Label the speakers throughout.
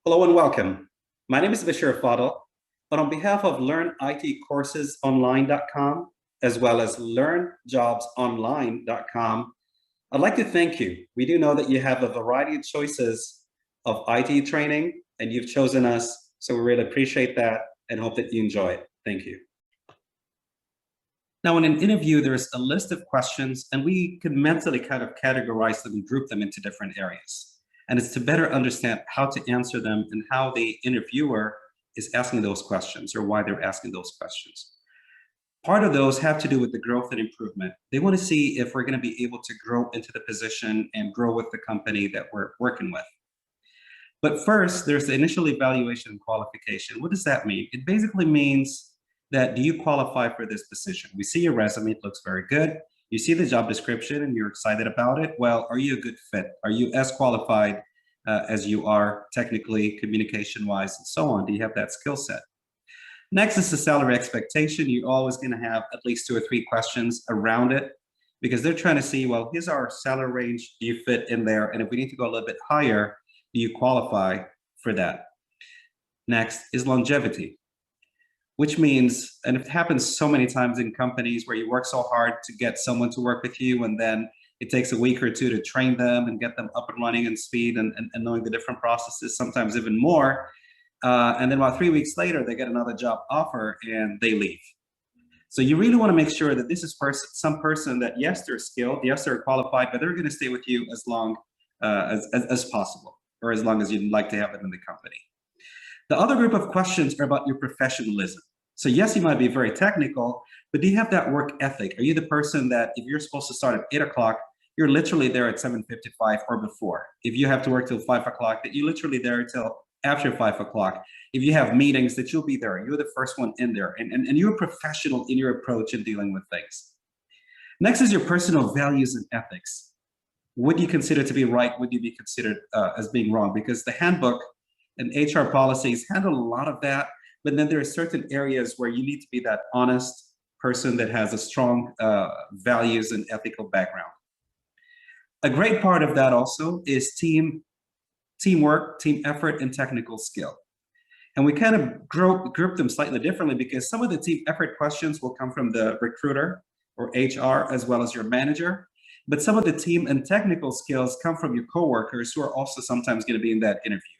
Speaker 1: Hello and welcome. My name is Bashir Fadl, but on behalf of LearnITCoursesOnline.com, as well as LearnJobsOnline.com, I'd like to thank you. We do know that you have a variety of choices of IT training, and you've chosen us, so we really appreciate that and hope that you enjoy it. Thank you. Now, in an interview, there's a list of questions, and we can mentally kind of categorize them and group them into different areas. And it's to better understand how to answer them and how the interviewer is asking those questions or why they're asking those questions. Part of those have to do with the growth and improvement. They want to see if we're going to be able to grow into the position and grow with the company that we're working with. But first, there's the initial evaluation and qualification. What does that mean? It basically means that do you qualify for this position? We see your resume, it looks very good. You see the job description and you're excited about it. Well, are you a good fit? Are you as qualified as you are technically, communication-wise, and so on? Do you have that skill set? Next is the salary expectation. You're always going to have at least 2 or 3 questions around it because they're trying to see, well, here's our salary range. Do you fit in there? And if we need to go a little bit higher, do you qualify for that? Next is longevity, which means, and it happens so many times in companies where you work so hard to get someone to work with you, and then it takes a week or 2 to train them and get them up and running and speed and knowing the different processes, sometimes even more. And then about 3 weeks later, they get another job offer and they leave. So you really want to make sure that this is some person that, yes, they're skilled, yes, they're qualified, but they're going to stay with you as long as possible, or as long as you'd like to have them in the company. The other group of questions are about your professionalism. So yes, you might be very technical, but do you have that work ethic? Are you the person that if you're supposed to start at 8 o'clock, you're literally there at 7:55 or before? If you have to work till 5 o'clock, that you're literally there till after 5 o'clock. If you have meetings, that you'll be there. You're the first one in there. And you're professional in your approach in dealing with things. Next is your personal values and ethics. What do you consider to be right? What do you be considered as being wrong? Because the handbook and HR policies handle a lot of that. But then there are certain areas where you need to be that honest person that has a strong values and ethical background. A great part of that also is teamwork, team effort, and technical skill. And we kind of group them slightly differently because some of the team effort questions will come from the recruiter or HR as well as your manager. But some of the team and technical skills come from your coworkers who are also sometimes going to be in that interview.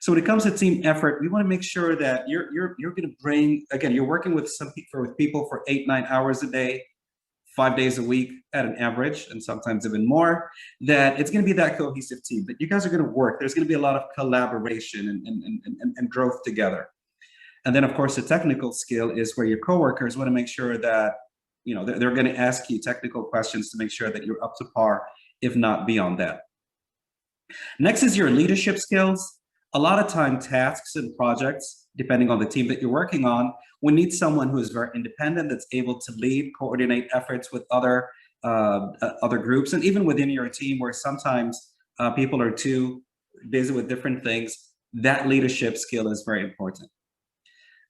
Speaker 1: So when it comes to team effort, we want to make sure that you're going to bring, again, you're working with people for 8-9 hours a day, 5 days a week at an average, and sometimes even more, that it's going to be that cohesive team, that you guys are going to work. There's going to be a lot of collaboration and growth together. And then, of course, the technical skill is where your coworkers want to make sure that, you know, they're going to ask you technical questions to make sure that you're up to par, if not beyond that. Next is your leadership skills. A lot of time, tasks and projects, depending on the team that you're working on, we need someone who is very independent, that's able to lead, coordinate efforts with other groups, and even within your team where sometimes people are too busy with different things. That leadership skill is very important.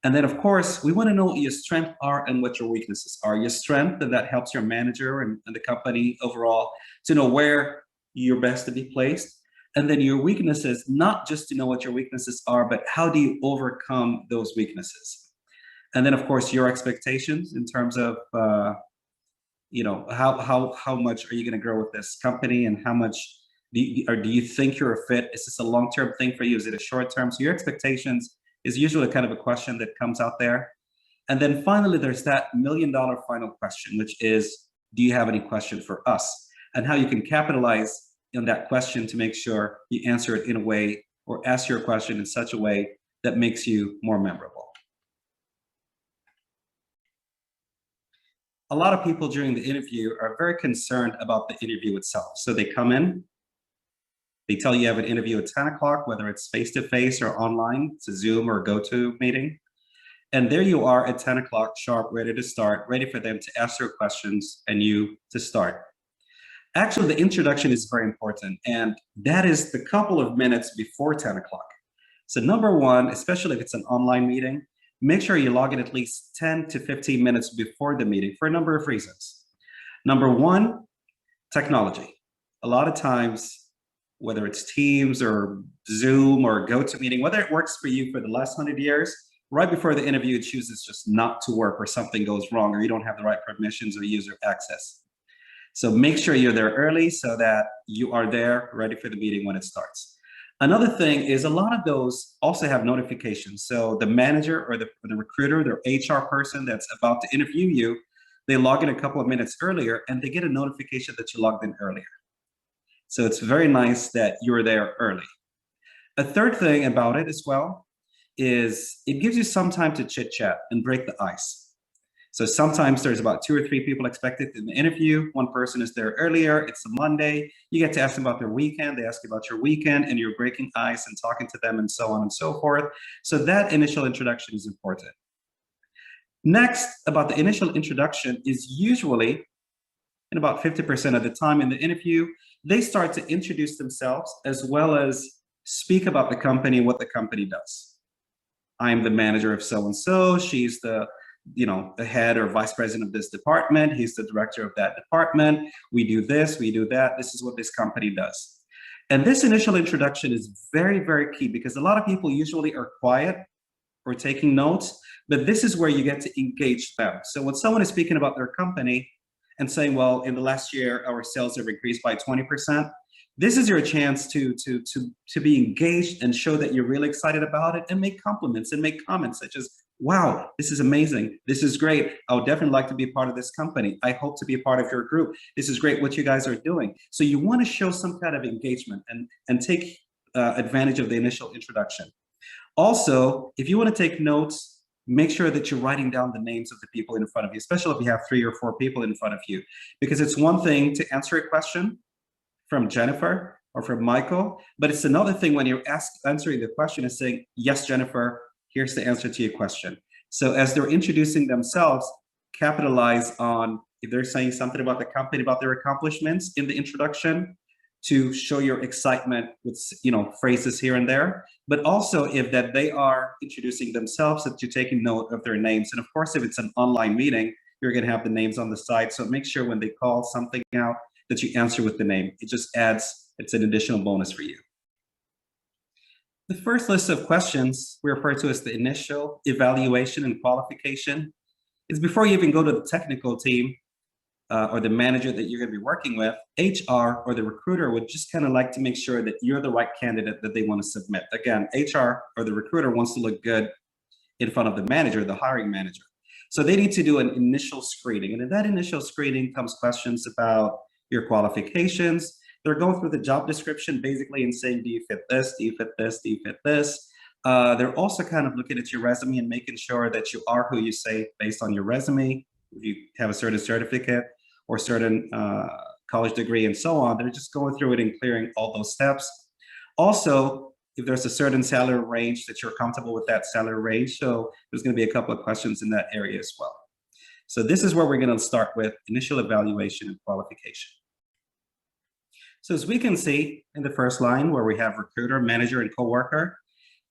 Speaker 1: And then, of course, we want to know what your strengths are and what your weaknesses are. Your strength, and that helps your manager and the company overall to know where you're best to be placed. And then your weaknesses, not just to know what your weaknesses are, but how do you overcome those weaknesses? And then, of course, your expectations in terms of, you know, how much are you going to grow with this company, and how much do you think you're a fit? Is this a long-term thing for you? Is it a short-term? So your expectations is usually kind of a question that comes out there. And then finally, there's that $1 million final question, which is, do you have any question for us? And how you can capitalize on that question to make sure you answer it in a way, or ask your question in such a way that makes you more memorable. A lot of people during the interview are very concerned about the interview itself. So they come in, they tell you have an interview at 10 o'clock, whether it's face-to-face or online, it's a Zoom or a GoTo meeting. And there you are at 10 o'clock sharp, ready to start, ready for them to ask their questions and you to start. Actually, the introduction is very important, and that is the couple of minutes before 10 o'clock. So number one, especially if it's an online meeting, make sure you log in at least 10 to 15 minutes before the meeting for a number of reasons. Number one, technology. A lot of times whether it's Teams or Zoom or GoToMeeting, whether it works for you for the last 100 years, right before the interview, it chooses just not to work or something goes wrong or you don't have the right permissions or user access. So make sure you're there early so that you are there ready for the meeting when it starts. Another thing is a lot of those also have notifications. So the manager or the recruiter, their HR person that's about to interview you, they log in a couple of minutes earlier and they get a notification that you logged in earlier. So it's very nice that you're there early. A third thing about it as well is it gives you some time to chit chat and break the ice. So sometimes there's about 2 or 3 people expected in the interview. One person is there earlier. It's a Monday. You get to ask them about their weekend. They ask you about your weekend and you're breaking ice and talking to them and so on and so forth. So that initial introduction is important. Next, about the initial introduction is usually, in about 50% of the time in the interview, they start to introduce themselves as well as speak about the company, what the company does. I'm the manager of so-and-so. She's the head or vice president of this department. He's the director of that department. We do this, we do that. This is what this company does. And this initial introduction is very, very key because a lot of people usually are quiet or taking notes, but this is where you get to engage them. So when someone is speaking about their company and saying, well, in the last year, our sales have increased by 20%, this is your chance to be engaged and show that you're really excited about it and make compliments and make comments such as, wow, this is amazing. This is great. I would definitely like to be part of this company. I hope to be a part of your group. This is great what you guys are doing. So you want to show some kind of engagement and take advantage of the initial introduction. Also, if you want to take notes, make sure that you're writing down the names of the people in front of you, especially if you have 3 or 4 people in front of you, because it's one thing to answer a question from Jennifer or from Michael, but it's another thing when you're answering the question is saying, yes, Jennifer, here's the answer to your question. So as they're introducing themselves, capitalize on if they're saying something about the company, about their accomplishments in the introduction, to show your excitement with phrases here and there, but also if that they are introducing themselves, that you're taking note of their names. And of course, if it's an online meeting, you're gonna have the names on the side. So make sure when they call something out that you answer with the name. It just adds, it's an additional bonus for you. The first list of questions we refer to as the initial evaluation and qualification. It's before you even go to the technical team or the manager that you're going to be working with. HR or the recruiter would just kind of like to make sure that you're the right candidate that they want to submit. Again, HR or the recruiter wants to look good in front of the manager, the hiring manager. So they need to do an initial screening. And in that initial screening comes questions about your qualifications. They're going through the job description basically and saying, do you fit this? Do you fit this? Do you fit this? They're also kind of looking at your resume and making sure that you are who you say based on your resume. If you have a certain certificate or certain college degree and so on, they're just going through it and clearing all those steps. Also, if there's a certain salary range that you're comfortable with that salary range. So there's going to be a couple of questions in that area as well. So this is where we're going to start with initial evaluation and qualification. So as we can see in the first line where we have recruiter, manager, and coworker,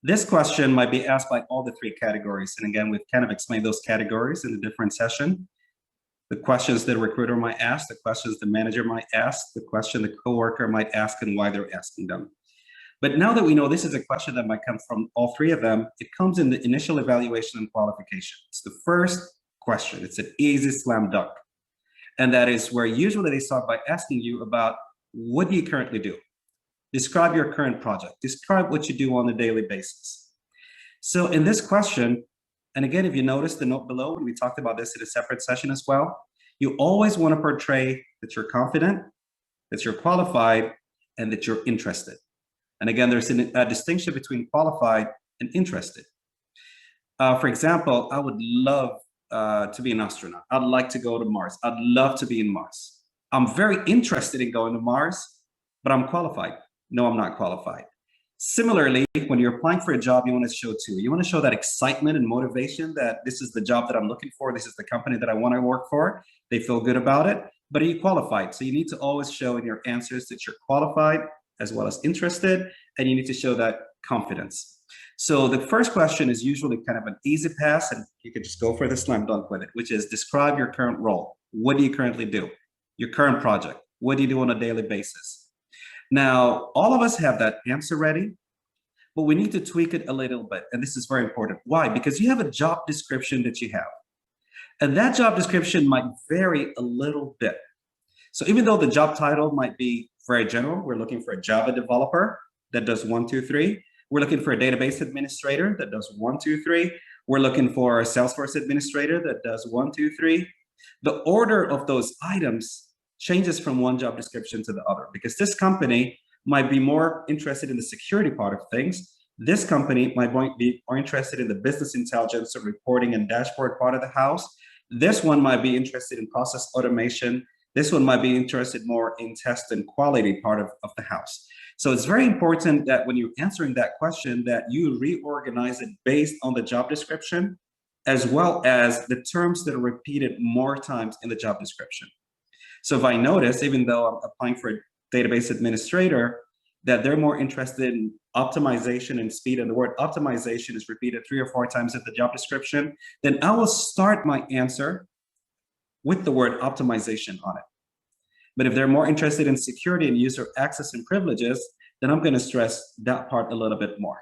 Speaker 1: this question might be asked by all the 3 categories. And again, we've kind of explained those categories in a different session. The questions the recruiter might ask, the questions the manager might ask, the question the coworker might ask, and why they're asking them. But now that we know this is a question that might come from all 3 of them, it comes in the initial evaluation and qualification. It's the first question. It's an easy slam dunk. And that is where usually they start by asking you about, what do you currently do? Describe your current project. Describe what you do on a daily basis. So in this question, and again, if you notice the note below, and we talked about this in a separate session as well, you always want to portray that you're confident, that you're qualified, and that you're interested. And again, there's a distinction between qualified and interested. For example, I would love to be an astronaut. I'd like to go to Mars. I'd love to be in Mars. I'm very interested in going to Mars, but I'm qualified. No, I'm not qualified. Similarly, when you're applying for a job, you want to show 2. You want to show that excitement and motivation that this is the job that I'm looking for. This is the company that I want to work for. They feel good about it, but are you qualified? So you need to always show in your answers that you're qualified as well as interested, and you need to show that confidence. So the first question is usually kind of an easy pass, and you can just go for the slam dunk with it, which is describe your current role. What do you currently do? Your current project. What do you do on a daily basis? Now, all of us have that answer ready, but we need to tweak it a little bit. And this is very important. Why? Because you have a job description that you have. And that job description might vary a little bit. So even though the job title might be very general, we're looking for a Java developer that does 1, 2, 3. We're looking for a database administrator that does 1, 2, 3. We're looking for a Salesforce administrator that does 1, 2, 3. The order of those items changes from one job description to the other because this company might be more interested in the security part of things. This company might be more interested in the business intelligence or reporting and dashboard part of the house. This one might be interested in process automation. This one might be interested more in test and quality part of the house. So it's very important that when you're answering that question that you reorganize it based on the job description, as well as the terms that are repeated more times in the job description. So if I notice, even though I'm applying for a database administrator, that they're more interested in optimization and speed, and the word optimization is repeated 3 or 4 times in the job description, then I will start my answer with the word optimization on it. But if they're more interested in security and user access and privileges, then I'm going to stress that part a little bit more.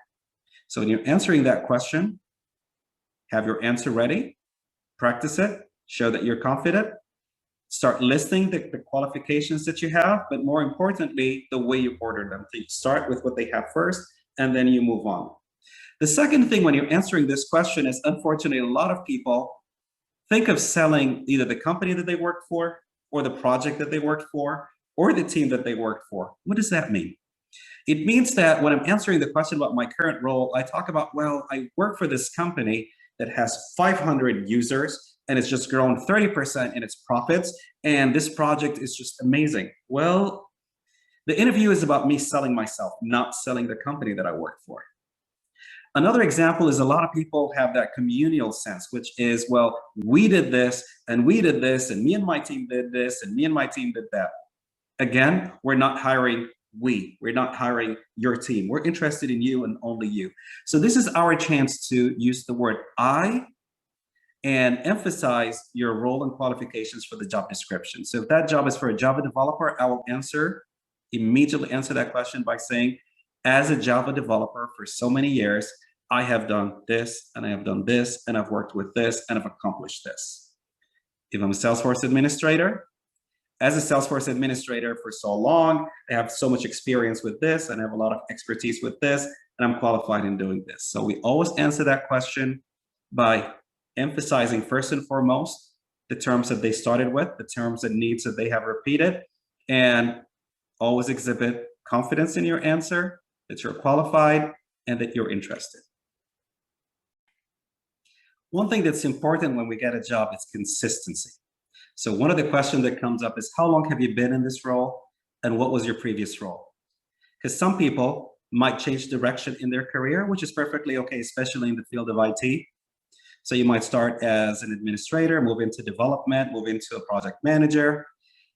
Speaker 1: So when you're answering that question, have your answer ready, practice it, show that you're confident, start listing the qualifications that you have, but more importantly, the way you order them. So you start with what they have first, and then you move on. The second thing when you're answering this question is, unfortunately, a lot of people think of selling either the company that they work for, or the project that they worked for, or the team that they worked for. What does that mean? It means that when I'm answering the question about my current role, I talk about, well, I work for this company that has 500 users, and it's just grown 30% in its profits, and this project is just amazing. Well, the interview is about me selling myself, not selling the company that I work for. Another example is a lot of people have that communal sense, which is, well, we did this, and we did this, and me and my team did this, and me and my team did that. Again, we're not hiring we're not hiring your team. We're interested in you and only you. So this is our chance to use the word I and emphasize your role and qualifications for the job description. So if that job is for a Java developer, I will immediately answer that question by saying, as a Java developer for so many years, I have done this, and I have done this, and I've worked with this, and I've accomplished this. If I'm a Salesforce administrator, as a Salesforce administrator for so long, I have so much experience with this, and I have a lot of expertise with this, and I'm qualified in doing this. So we always answer that question by emphasizing first and foremost the terms that they started with, the terms and needs that they have repeated, and always exhibit confidence in your answer, that you're qualified, and that you're interested. One thing that's important when we get a job is consistency. So one of the questions that comes up is, how long have you been in this role, and what was your previous role? Because some people might change direction in their career, which is perfectly okay, especially in the field of IT. So you might start as an administrator, move into development, move into a project manager.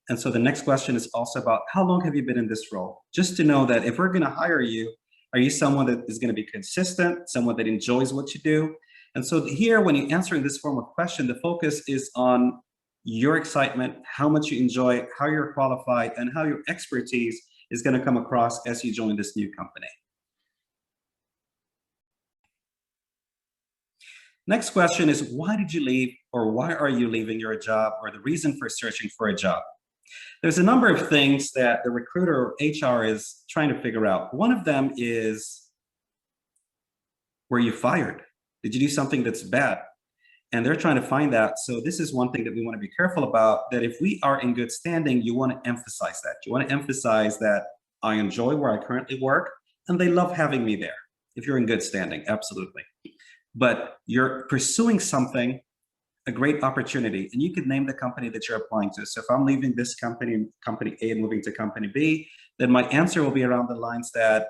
Speaker 1: And so the next question is also about, how long have you been in this role? Just to know that if we're going to hire you, are you someone that is going to be consistent, someone that enjoys what you do? And so here, when you're answering this form of question, the focus is on your excitement, how much you enjoy, how you're qualified, and how your expertise is going to come across as you join this new company. Next question is, why did you leave, or why are you leaving your job, or the reason for searching for a job? There's a number of things that the recruiter or HR is trying to figure out. One of them is, were you fired? Did you do something that's bad? And they're trying to find that. So this is one thing that we want to be careful about, that if we are in good standing, you want to emphasize that. You want to emphasize that I enjoy where I currently work, and they love having me there. If you're in good standing, absolutely. But you're pursuing something, a great opportunity, and you could name the company that you're applying to. So if I'm leaving this company, company A, and moving to company B, then my answer will be around the lines that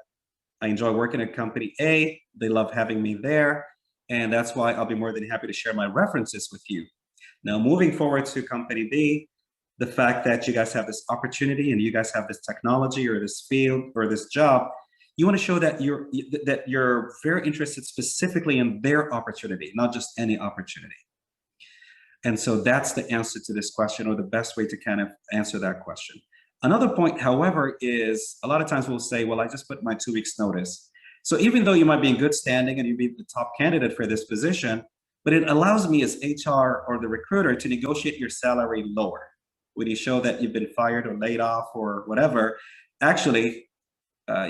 Speaker 1: I enjoy working at company A, they love having me there, and that's why I'll be more than happy to share my references with you. Now, moving forward to company B, the fact that you guys have this opportunity and you guys have this technology or this field or this job, you want to show that you're very interested specifically in their opportunity, not just any opportunity. And so that's the answer to this question, or the best way to kind of answer that question. Another point, however, is a lot of times we'll say, well, I just put my 2 weeks notice. So even though you might be in good standing and you'd be the top candidate for this position, but it allows me as HR or the recruiter to negotiate your salary lower. When you show that you've been fired or laid off or whatever, actually,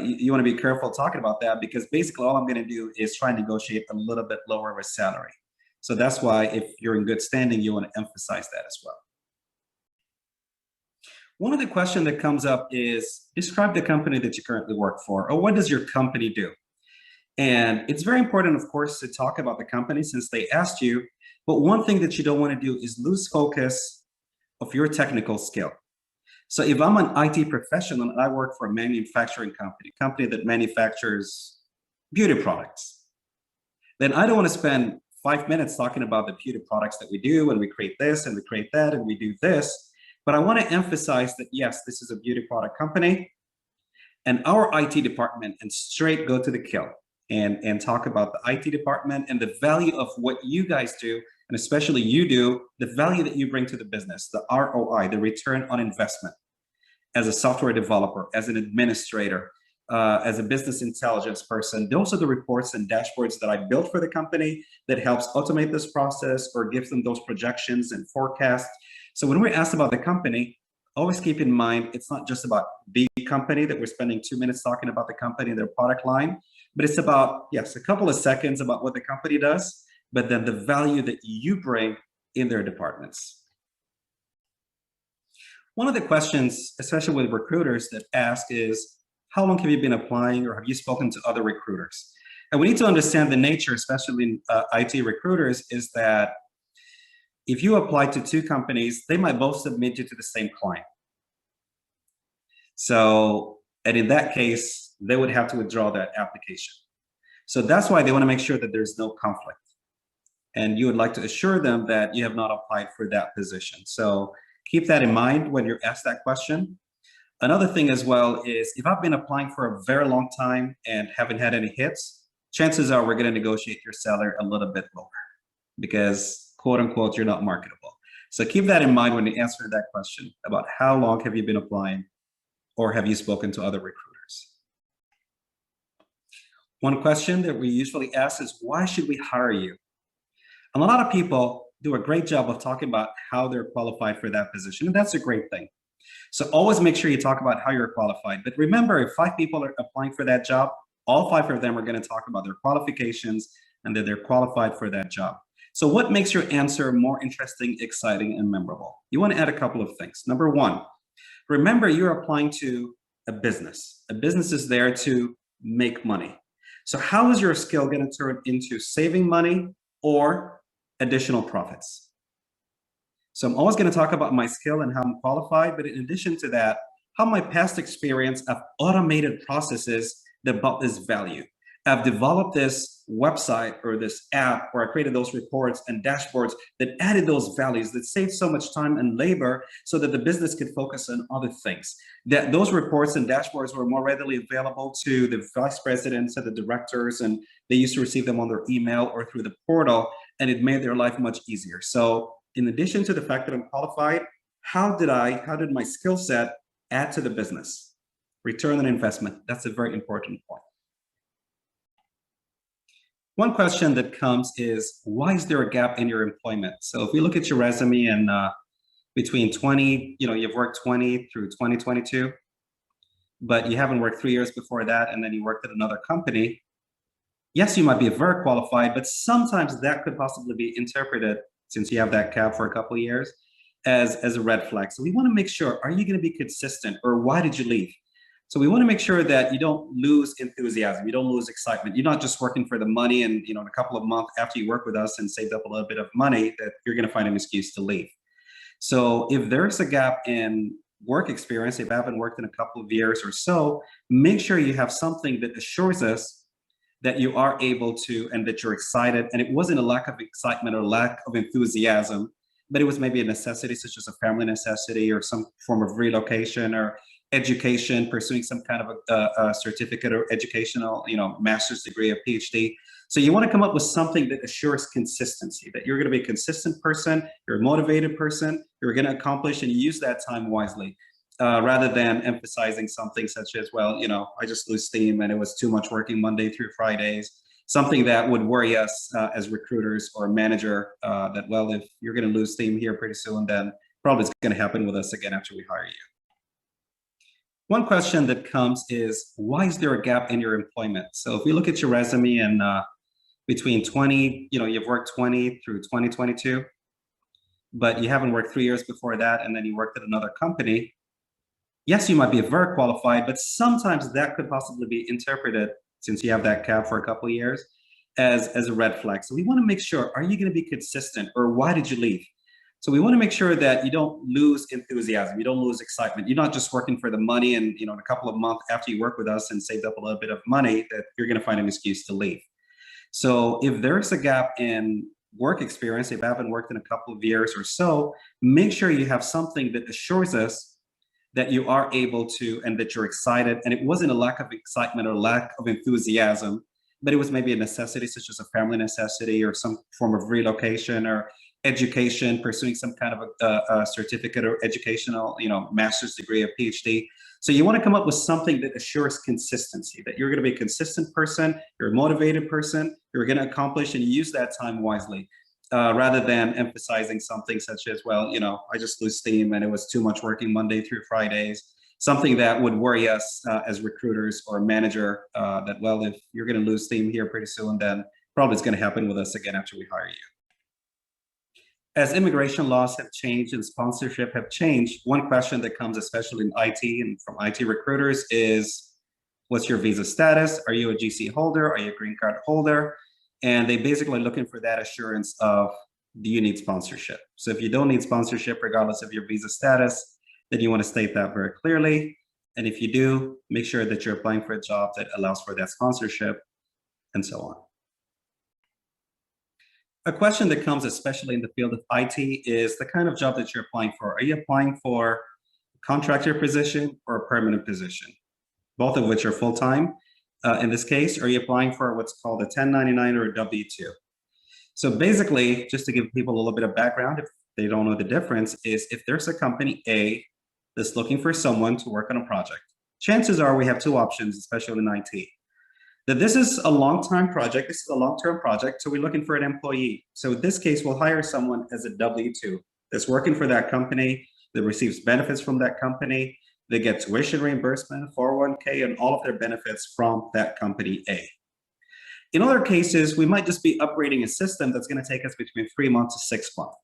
Speaker 1: you want to be careful talking about that, because basically all I'm going to do is try and negotiate a little bit lower of a salary. So that's why if you're in good standing, you want to emphasize that as well. One of the questions that comes up is describe the company that you currently work for, or what does your company do? And it's very important, of course, to talk about the company since they asked you. But one thing that you don't want to do is lose focus of your technical skill. So if I'm an IT professional and I work for a manufacturing company that manufactures beauty products, then I don't want to spend 5 minutes talking about the beauty products that we do, and we create this and we create that and we do this. But I want to emphasize that, yes, this is a beauty product company and our IT department, and straight go to the kill and talk about the IT department and the value of what you guys do, and especially you do, the value that you bring to the business, the ROI, the return on investment, as a software developer, as an administrator, as a business intelligence person. Those are the reports and dashboards that I built for the company that helps automate this process or gives them those projections and forecasts. So when we're asked about the company, always keep in mind, it's not just about the company that we're spending 2 minutes talking about the company and their product line, but it's about, yes, a couple of seconds about what the company does, but then the value that you bring in their departments. One of the questions, especially with recruiters, that ask is, how long have you been applying, or have you spoken to other recruiters? And we need to understand the nature, especially in IT recruiters, is that if you apply to 2 companies, they might both submit you to the same client. So, and in that case, they would have to withdraw that application. So that's why they want to make sure that there's no conflict. And you would like to assure them that you have not applied for that position. So keep that in mind when you're asked that question. Another thing as well is, if I've been applying for a very long time and haven't had any hits, chances are we're going to negotiate your salary a little bit lower because, quote unquote, you're not marketable. So keep that in mind when you answer that question about how long have you been applying, or have you spoken to other recruiters. One question that we usually ask is, why should we hire you? And a lot of people do a great job of talking about how they're qualified for that position, and that's a great thing. So always make sure you talk about how you're qualified. But remember, if 5 people are applying for that job, all 5 of them are going to talk about their qualifications and that they're qualified for that job. So what makes your answer more interesting, exciting, and memorable? You want to add a couple of things. Number 1, remember you're applying to a business. A business is there to make money. So how is your skill going to turn into saving money or additional profits? So I'm always going to talk about my skill and how I'm qualified, but in addition to that, how my past experience of automated processes that brought this value. I've developed this website or this app where I created those reports and dashboards that added those values, that saved so much time and labor so that the business could focus on other things. That those reports and dashboards were more readily available to the vice presidents and the directors, and they used to receive them on their email or through the portal, and it made their life much easier. So in addition to the fact that I'm qualified, how did my skill set add to the business? Return on investment, that's a very important point. One question that comes is, why is there a gap in your employment? So if we look at your resume and between you've worked 20 through 2022, but you haven't worked 3 years before that, and then you worked at another company. Yes, you might be very qualified, but sometimes that could possibly be interpreted, since you have that gap for a couple of years, as a red flag. So we want to make sure, are you going to be consistent, or why did you leave? So we want to make sure that you don't lose enthusiasm, you don't lose excitement. You're not just working for the money, and in a couple of months after you work with us and saved up a little bit of money, that you're going to find an excuse to leave. So if there's a gap in work experience, if you haven't worked in a couple of years or so, make sure you have something that assures us that you are able to, and that you're excited. And it wasn't a lack of excitement or lack of enthusiasm, but it was maybe a necessity, such as a family necessity or some form of relocation or education, pursuing some kind of a certificate or educational, master's degree or PhD. So you want to come up with something that assures consistency, that you're going to be a consistent person, you're a motivated person, you're going to accomplish, and you use that time wisely. rather than emphasizing something such as, well, I just lose steam and it was too much working Monday through Fridays, something that would worry us as recruiters or a manager that, well, if you're going to lose steam here pretty soon, then probably it's going to happen with us again after we hire you. One question that comes is, why is there a gap in your employment? So if we look at your resume and between you've worked 20 through 2022, but you haven't worked 3 years before that, and then you worked at another company. Yes, you might be very qualified, but sometimes that could possibly be interpreted, since you have that gap for a couple of years, as a red flag. So we want to make sure, are you going to be consistent, or why did you leave? So we want to make sure that you don't lose enthusiasm, you don't lose excitement. You're not just working for the money and in a couple of months after you work with us and saved up a little bit of money that you're going to find an excuse to leave. So if there's a gap in work experience, if you haven't worked in a couple of years or so, make sure you have something that assures us that you are able to, and that you're excited. And it wasn't a lack of excitement or lack of enthusiasm, but it was maybe a necessity, such as a family necessity or some form of relocation or education, pursuing some kind of a certificate or educational, master's degree or PhD. So you want to come up with something that assures consistency, that you're going to be a consistent person, you're a motivated person, you're going to accomplish, and you use that time wisely, rather than emphasizing something such as, well, I just lose steam and it was too much working Monday through Fridays, something that would worry us as recruiters or a manager that, well, if you're going to lose steam here pretty soon, then probably it's going to happen with us again after we hire you. As immigration laws have changed and sponsorship have changed, one question that comes, especially in IT and from IT recruiters, is, what's your visa status? Are you a GC holder? Are you a green card holder? And they basically are looking for that assurance of, do you need sponsorship? So if you don't need sponsorship, regardless of your visa status, then you want to state that very clearly. And if you do, make sure that you're applying for a job that allows for that sponsorship, and so on. A question that comes, especially in the field of IT, is the kind of job that you're applying for. Are you applying for a contractor position or a permanent position? Both of which are full-time. In this case, are you applying for what's called a 1099 or a W-2? So basically, just to give people a little bit of background, if they don't know the difference, is if there's a company A that's looking for someone to work on a project, chances are we have two options, especially in IT. That this is a long-time project, this is a long-term project, so we're looking for an employee. So in this case, we'll hire someone as a W-2 that's working for that company, that receives benefits from that company, they get tuition reimbursement, 401k, and all of their benefits from that company A. In other cases, we might just be upgrading a system that's going to take us between 3 months to 6 months.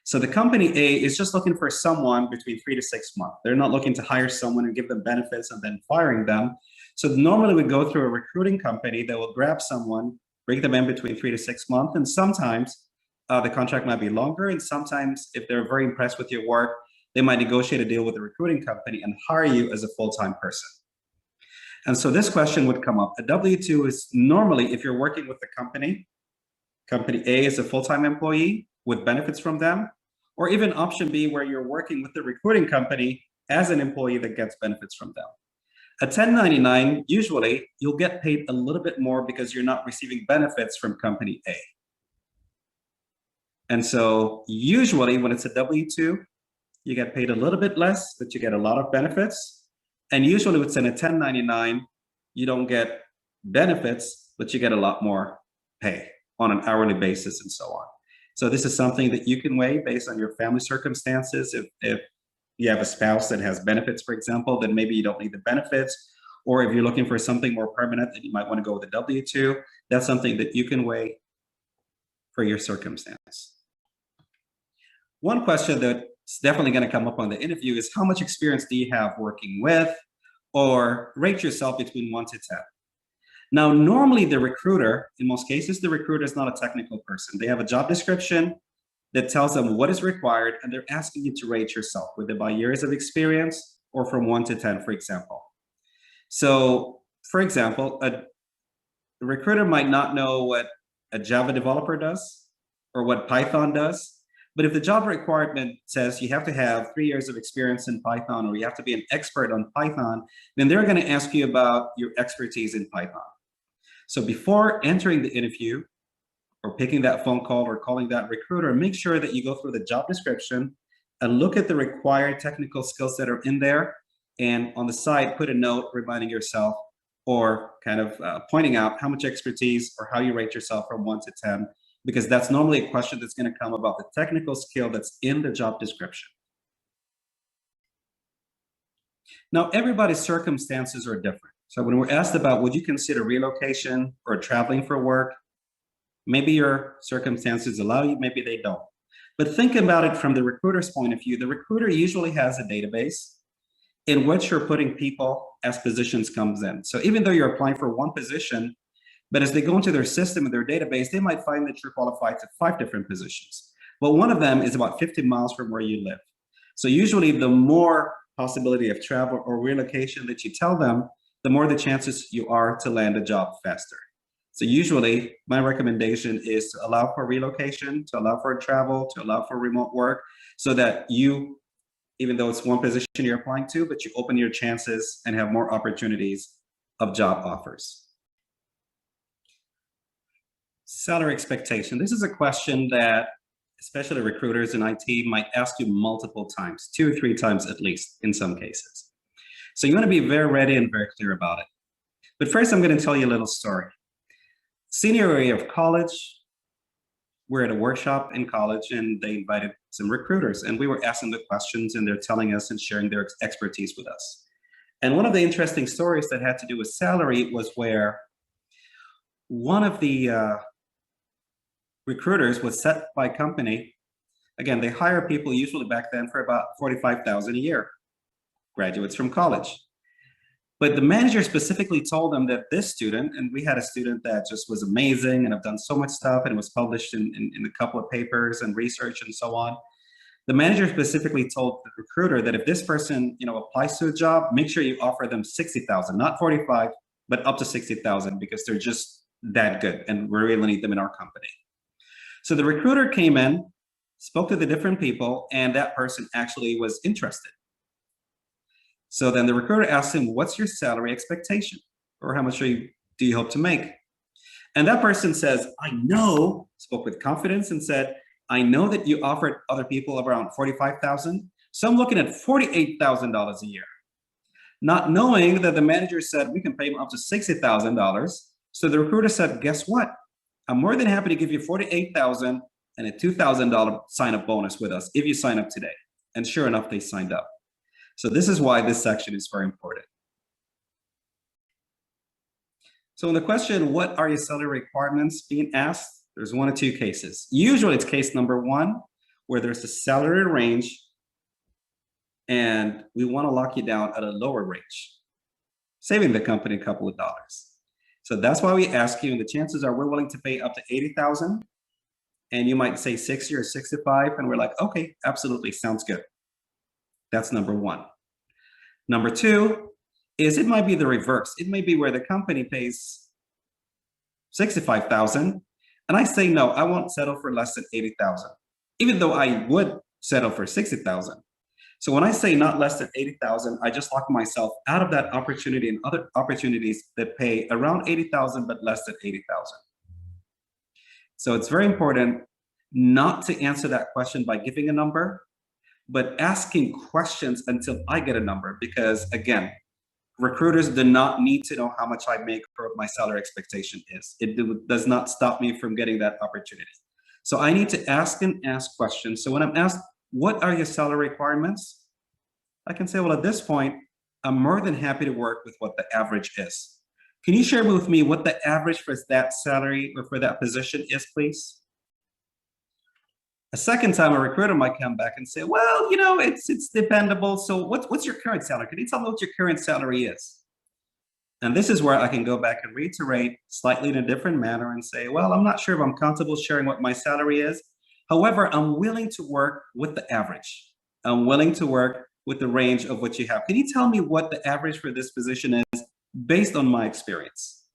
Speaker 1: So the company A is just looking for someone between 3 to 6 months. They're not looking to hire someone and give them benefits and then firing them. So normally we go through a recruiting company that will grab someone, bring them in between 3 to 6 months, and sometimes the contract might be longer, and sometimes if they're very impressed with your work, they might negotiate a deal with the recruiting company and hire you as a full-time person. And so this question would come up. A W-2 is normally, if you're working with the company A is a full-time employee with benefits from them, or even option B, where you're working with the recruiting company as an employee that gets benefits from them. A 1099, usually you'll get paid a little bit more because you're not receiving benefits from company A. And so usually when it's a W-2, you get paid a little bit less, but you get a lot of benefits. And usually when it's in a 1099, you don't get benefits, but you get a lot more pay on an hourly basis and so on. So this is something that you can weigh based on your family circumstances. If you have a spouse that has benefits, for example, then maybe you don't need the benefits. Or if you're looking for something more permanent, then you might want to go with a W-2. That's something that you can weigh for your circumstance. One question that's definitely going to come up on the interview is, how much experience do you have working with, or rate yourself between 1 to 10. Now, normally the recruiter, in most cases, the recruiter is not a technical person. They have a job description that tells them what is required, and they're asking you to rate yourself, whether by years of experience or from 1 to 10, for example. So, for example, a recruiter might not know what a Java developer does or what Python does, but if the job requirement says you have to have 3 years of experience in Python, or you have to be an expert on Python, then they're going to ask you about your expertise in Python. So before entering the interview or picking that phone call or calling that recruiter, make sure that you go through the job description and look at the required technical skills that are in there. And on the side, put a note reminding yourself or kind of pointing out how much expertise or how you rate yourself from 1 to 10, because that's normally a question that's going to come about the technical skill that's in the job description. Now, everybody's circumstances are different. So when we're asked about would you consider relocation or traveling for work, maybe your circumstances allow you, maybe they don't. But think about it from the recruiter's point of view. The recruiter usually has a database in which you're putting people as positions comes in. So even though you're applying for one position, but as they go into their system and their database, they might find that you're qualified to 5 different positions. But one of them is about 50 miles from where you live. So usually the more possibility of travel or relocation that you tell them, the more the chances you are to land a job faster. So usually my recommendation is to allow for relocation, to allow for travel, to allow for remote work, so that you, even though it's one position you're applying to, but you open your chances and have more opportunities of job offers. Salary expectation. This is a question that especially recruiters in IT might ask you multiple times, 2 or 3 times at least in some cases. So you want to be very ready and very clear about it. But first, I'm going to tell you a little story. Senior year of college, we're at a workshop in college and they invited some recruiters and we were asking the questions and they're telling us and sharing their expertise with us. And one of the interesting stories that had to do with salary was where one of the recruiters was set by company. Again, they hire people usually back then for about $45,000 a year, graduates from college. But the manager specifically told them that this student, and we had a student that just was amazing and have done so much stuff and was published in a couple of papers and research and so on. The manager specifically told the recruiter that if this person, applies to a job, make sure you offer them 60,000, not 45, but up to 60,000 because they're just that good and we really need them in our company. So the recruiter came in, spoke to the different people, and that person actually was interested. So then the recruiter asked him, what's your salary expectation? Or how much do you hope to make? And that person says, I know, spoke with confidence and said, I know that you offered other people around 45,000. So I'm looking at $48,000 a year. Not knowing that the manager said we can pay him up to $60,000. So the recruiter said, guess what? I'm more than happy to give you $48,000 and a $2,000 sign-up bonus with us if you sign up today. And sure enough, they signed up. So this is why this section is very important. So in the question, what are your salary requirements being asked? There's 1 or 2 cases. Usually it's case number 1, where there's a salary range and we want to lock you down at a lower range, saving the company a couple of dollars. So that's why we ask you, and the chances are we're willing to pay up to $80,000, and you might say 60 or 65, and we're like, okay, absolutely, sounds good. That's number 1. Number 2 is it might be the reverse. It may be where the company pays 65,000, and I say, no, I won't settle for less than 80,000, even though I would settle for 60,000. So when I say not less than 80,000, I just lock myself out of that opportunity and other opportunities that pay around 80,000, but less than 80,000. So it's very important not to answer that question by giving a number, but asking questions until I get a number, because again, recruiters do not need to know how much I make or what my salary expectation is. It does not stop me from getting that opportunity. So I need to ask and ask questions. So when I'm asked, what are your salary requirements? I can say, well, at this point, I'm more than happy to work with what the average is. Can you share with me what the average for that salary or for that position is, please? A second time, a recruiter might come back and say, well, it's dependable. So what's your current salary? Can you tell me what your current salary is? And this is where I can go back and reiterate slightly in a different manner and say, well, I'm not sure if I'm comfortable sharing what my salary is. However, I'm willing to work with the average. I'm willing to work with the range of what you have. Can you tell me what the average for this position is based on my experience?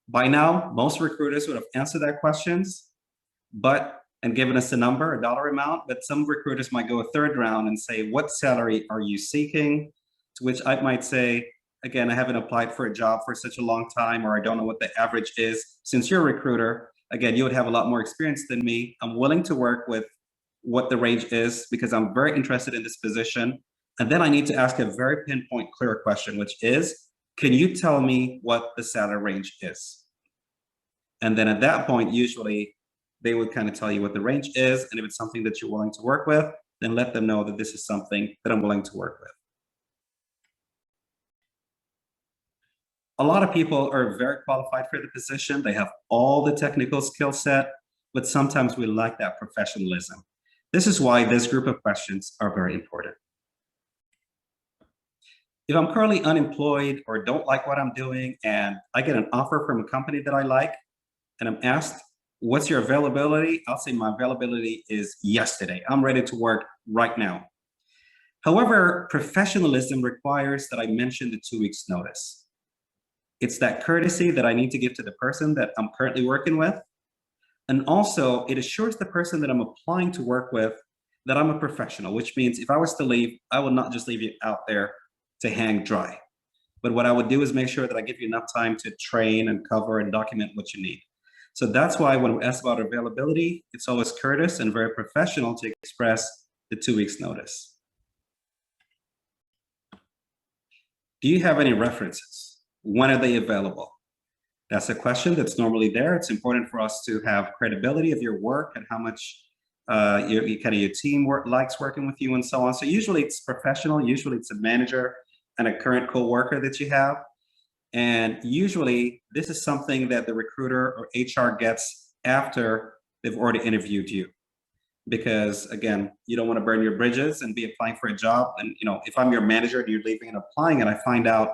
Speaker 1: By now, most recruiters would have answered that questions, and given us a number, a dollar amount, but some recruiters might go a third round and say, what salary are you seeking? To which I might say, again, I haven't applied for a job for such a long time, or I don't know what the average is. Since you're a recruiter, Again, you would have a lot more experience than me. I'm willing to work with what the range is because I'm very interested in this position. And then I need to ask a very pinpoint, clear question, which is, can you tell me what the salary range is? And then at that point, usually they would kind of tell you what the range is. And if it's something that you're willing to work with, then let them know that this is something that I'm willing to work with. A lot of people are very qualified for the position. They have all the technical skill set, but sometimes we lack that professionalism. This is why this group of questions are very important. If I'm currently unemployed or don't like what I'm doing and I get an offer from a company that I like and I'm asked, what's your availability? I'll say my availability is yesterday. I'm ready to work right now. However, professionalism requires that I mention the 2 weeks notice. It's that courtesy that I need to give to the person that I'm currently working with. And also it assures the person that I'm applying to work with that I'm a professional, which means if I was to leave, I would not just leave you out there to hang dry. But what I would do is make sure that I give you enough time to train and cover and document what you need. So that's why when we ask about availability, it's always courteous and very professional to express the 2 weeks notice. Do you have any references? When are they available? That's a question that's normally there. It's important for us to have credibility of your work and how much your team likes working with you and so on. So usually it's professional. Usually it's a manager and a current coworker that you have. And usually this is something that the recruiter or HR gets after they've already interviewed you. Because again, you don't want to burn your bridges and be applying for a job. And if I'm your manager and you're leaving and applying and I find out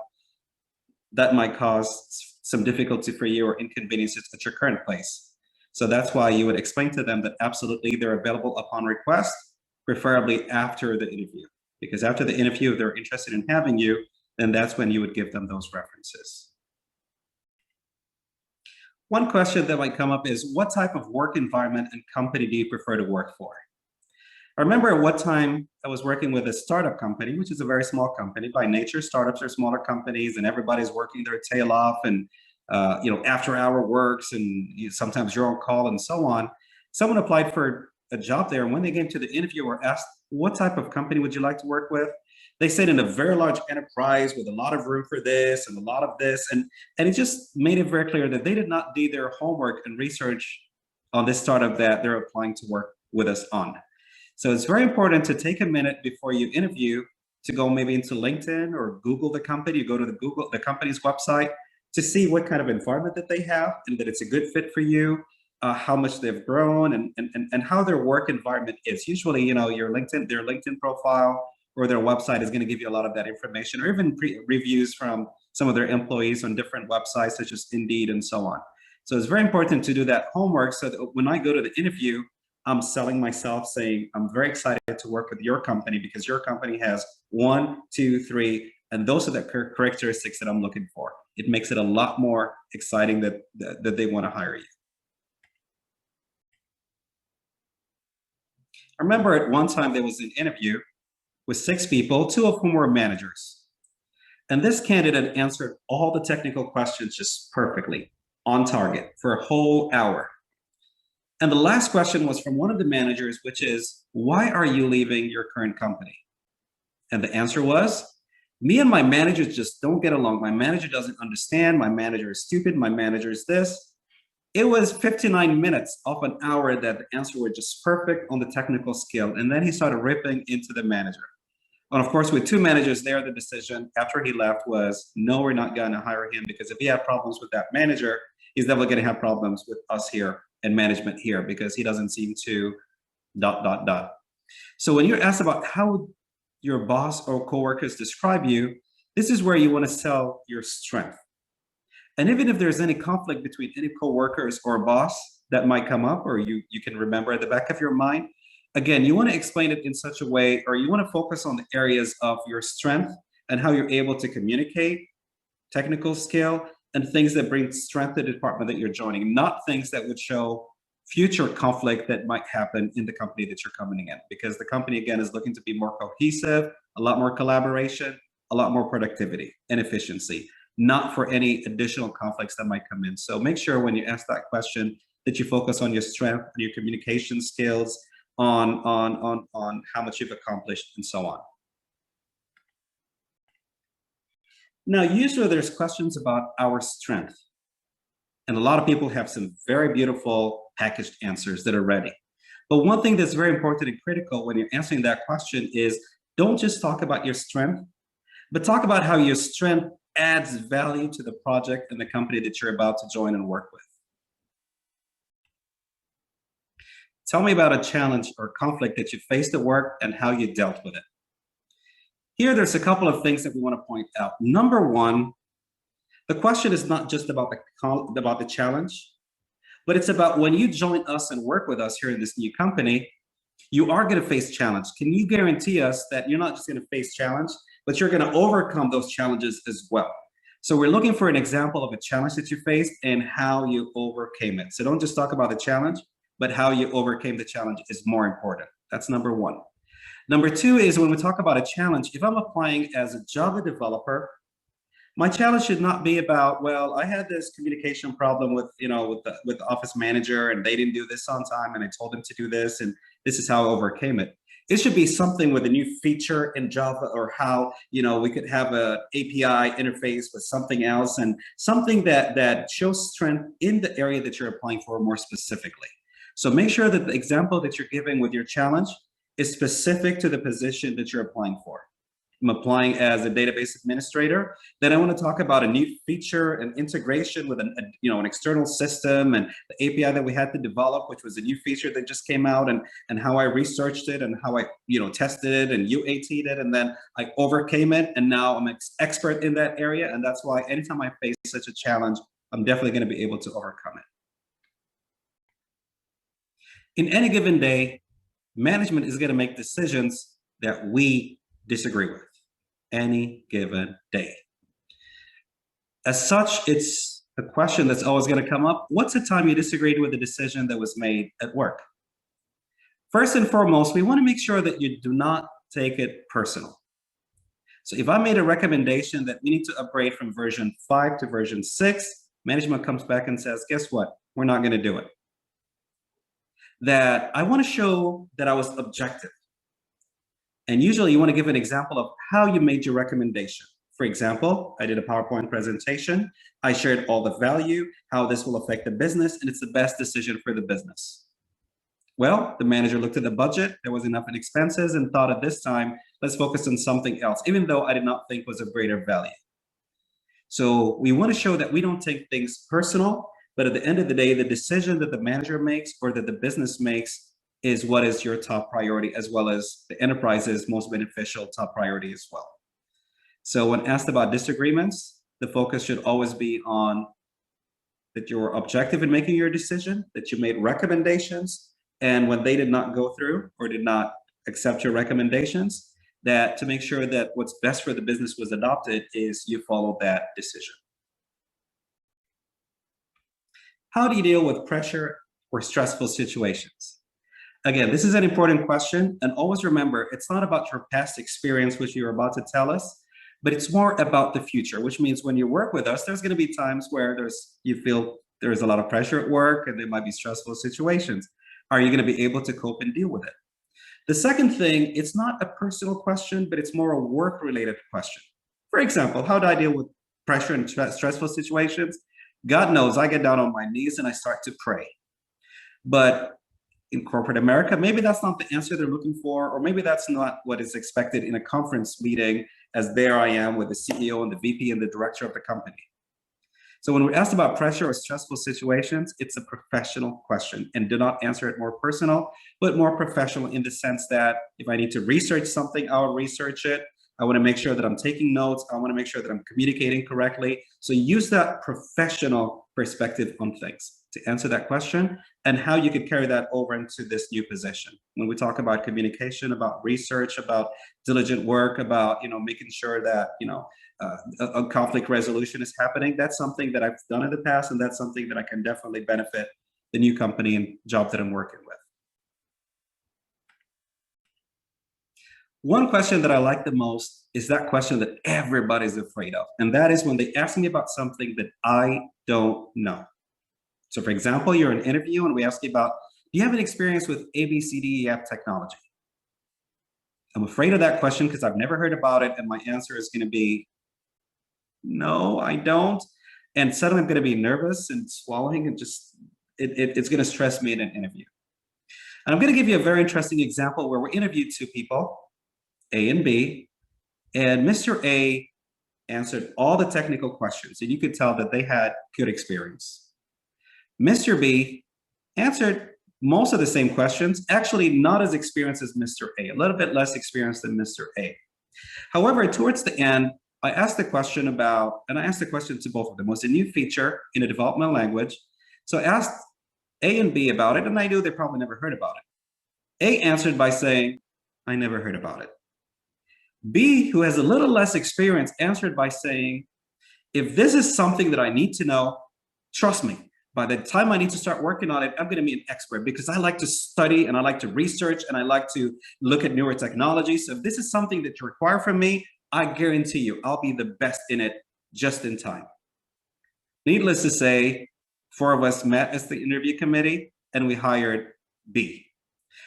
Speaker 1: that might cause some difficulty for you or inconveniences at your current place. So that's why you would explain to them that absolutely they're available upon request, preferably after the interview. Because after the interview, if they're interested in having you, then that's when you would give them those references. One question that might come up is, what type of work environment and company do you prefer to work for? I remember at one time I was working with a startup company, which is a very small company. By nature, startups are smaller companies and everybody's working their tail off and after hour works and sometimes you're on call and so on. Someone applied for a job there, and when they came to the interview or asked, what type of company would you like to work with? They said in a very large enterprise with a lot of room for this and a lot of this. And it just made it very clear that they did not do their homework and research on this startup that they're applying to work with us on. So it's very important to take a minute before you interview to go maybe into LinkedIn or Google the company. You go to the company's website to see what kind of environment that they have and that it's a good fit for you, how much they've grown and how their work environment is. Usually, their LinkedIn profile or their website is going to give you a lot of that information, or even reviews from some of their employees on different websites such as Indeed and so on. So it's very important to do that homework so that when I go to the interview, I'm selling myself, saying, I'm very excited to work with your company because your company has 1, 2, 3, and those are the characteristics that I'm looking for. It makes it a lot more exciting that they want to hire you. I remember at one time there was an interview with 6 people, 2 of whom were managers. And this candidate answered all the technical questions just perfectly, on target, for a whole hour. And the last question was from one of the managers, which is, why are you leaving your current company? And the answer was, me and my manager just don't get along. My manager doesn't understand. My manager is stupid. My manager is this. It was 59 minutes of an hour that the answer was just perfect on the technical skill. And then he started ripping into the manager. And of course, with 2 managers there, the decision after he left was, no, we're not going to hire him, because if he had problems with that manager, he's definitely going to have problems with us here and management here, because he doesn't seem to ... So when you're asked about how your boss or coworkers describe you, this is where you want to sell your strength. And even if there's any conflict between any coworkers or boss that might come up, or you can remember at the back of your mind, again, you want to explain it in such a way, or you want to focus on the areas of your strength and how you're able to communicate, technical skill, and things that bring strength to the department that you're joining, not things that would show future conflict that might happen in the company that you're coming in. Because the company, again, is looking to be more cohesive, a lot more collaboration, a lot more productivity and efficiency, not for any additional conflicts that might come in. So make sure when you ask that question that you focus on your strength and your communication skills, on how much you've accomplished, and so on. Now, usually there's questions about our strength. And a lot of people have some very beautiful packaged answers that are ready. But one thing that's very important and critical when you're answering that question is don't just talk about your strength, but talk about how your strength adds value to the project and the company that you're about to join and work with. Tell me about a challenge or conflict that you faced at work and how you dealt with it. Here, there's a couple of things that we want to point out. Number one, the question is not just about the challenge, but it's about when you join us and work with us here in this new company, you are going to face challenge. Can you guarantee us that you're not just going to face challenge, but you're going to overcome those challenges as well? So we're looking for an example of a challenge that you faced and how you overcame it. So don't just talk about the challenge, but how you overcame the challenge is more important. That's number one. Number two is when we talk about a challenge, if I'm applying as a Java developer, my challenge should not be about, well, I had this communication problem with the office manager and they didn't do this on time and I told them to do this and this is how I overcame it. It should be something with a new feature in Java or how we could have an API interface with something else and something that shows strength in the area that you're applying for more specifically. So make sure that the example that you're giving with your challenge is specific to the position that you're applying for. I'm applying as a database administrator, then I want to talk about a new feature and integration with an external system and the API that we had to develop, which was a new feature that just came out, and how I researched it and how I tested it and UAT'd it, and then I overcame it, and now I'm an expert in that area, and that's why anytime I face such a challenge, I'm definitely going to be able to overcome it. In any given day, management is going to make decisions that we disagree with any given day. As such, it's a question that's always going to come up. What's the time you disagreed with the decision that was made at work? First and foremost, we want to make sure that you do not take it personal. So if I made a recommendation that we need to upgrade from version 5 to version 6, management comes back and says, guess what? We're not going to do it. That I want to show that I was objective. And usually you want to give an example of how you made your recommendation. For example, I did a PowerPoint presentation. I shared all the value, how this will affect the business, and it's the best decision for the business. Well, the manager looked at the budget, there was enough in expenses, and thought at this time, let's focus on something else, even though I did not think was of greater value. So we want to show that we don't take things personal, but at the end of the day, the decision that the manager makes or that the business makes is what is your top priority, as well as the enterprise's most beneficial top priority as well. So when asked about disagreements, the focus should always be on that you're objective in making your decision, that you made recommendations, and when they did not go through or did not accept your recommendations, that to make sure that what's best for the business was adopted is you follow that decision. How do you deal with pressure or stressful situations? Again, this is an important question, and always remember, it's not about your past experience, which you're about to tell us, but it's more about the future, which means when you work with us, there's going to be times where you feel there's a lot of pressure at work and there might be stressful situations. Are you going to be able to cope and deal with it? The second thing, it's not a personal question, but it's more a work-related question. For example, how do I deal with pressure and stressful situations? God knows I get down on my knees and I start to pray. But in corporate America, maybe that's not the answer they're looking for, or maybe that's not what is expected in a conference meeting, as there I am with the CEO and the VP and the director of the company. So when we're asked about pressure or stressful situations, it's a professional question, and do not answer it more personal, but more professional in the sense that if I need to research something, I'll research it. I want to make sure that I'm taking notes. I want to make sure that I'm communicating correctly. So use that professional perspective on things to answer that question and how you could carry that over into this new position. When we talk about communication, about research, about diligent work, about making sure that a conflict resolution is happening, that's something that I've done in the past, and that's something that I can definitely benefit the new company and job that I'm working with. One question that I like the most is that question that everybody's afraid of, and that is when they ask me about something that I don't know. So for example, you're in an interview and we ask you about, do you have an experience with ABCDEF technology? I'm afraid of that question because I've never heard about it. And my answer is going to be, no, I don't. And suddenly I'm going to be nervous and swallowing and just, it's going to stress me in an interview. And I'm going to give you a very interesting example where we interviewed two people, A and B, and Mr. A answered all the technical questions, and you could tell that they had good experience. Mr. B answered most of the same questions, actually not as experienced as Mr. A, a little bit less experienced than Mr. A. However, towards the end, I asked the question about, and I asked the question to both of them, was a new feature in a developmental language. So I asked A and B about it, and I knew they probably never heard about it. A answered by saying, I never heard about it. B, who has a little less experience, answered by saying, if this is something that I need to know, trust me, by the time I need to start working on it, I'm going to be an expert because I like to study and I like to research and I like to look at newer technologies. So if this is something that you require from me, I guarantee you I'll be the best in it just in time. Needless to say, 4 of us met as the interview committee and we hired B.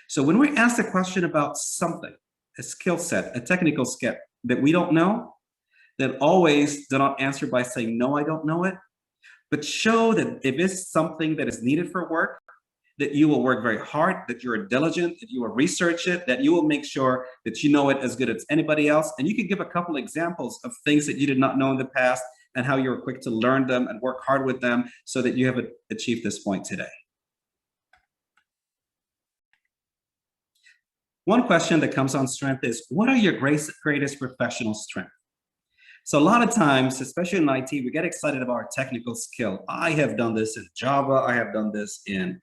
Speaker 1: So when we ask a question about something, a skill set, a technical skill that we don't know, then always do not answer by saying, no, I don't know it, but show that if it's something that is needed for work, that you will work very hard, that you're diligent, that you will research it, that you will make sure that you know it as good as anybody else. And you can give a couple examples of things that you did not know in the past and how you were quick to learn them and work hard with them so that you have achieved this point today. One question that comes on strength is, what are your greatest professional strengths? So a lot of times, especially in IT, we get excited about our technical skill. I have done this in Java. I have done this in,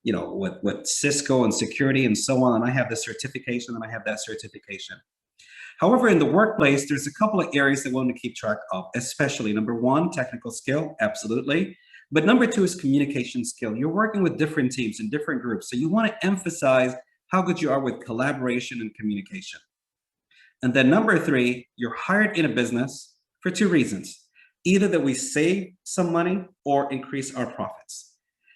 Speaker 1: with Cisco and security and so on. And I have this certification and I have that certification. However, in the workplace, there's a couple of areas that we want to keep track of, especially number 1, technical skill, absolutely. But number 2 is communication skill. You're working with different teams and different groups. So you want to emphasize how good you are with collaboration and communication. And then number 3, you're hired in a business for 2 reasons. Either that we save some money or increase our profits.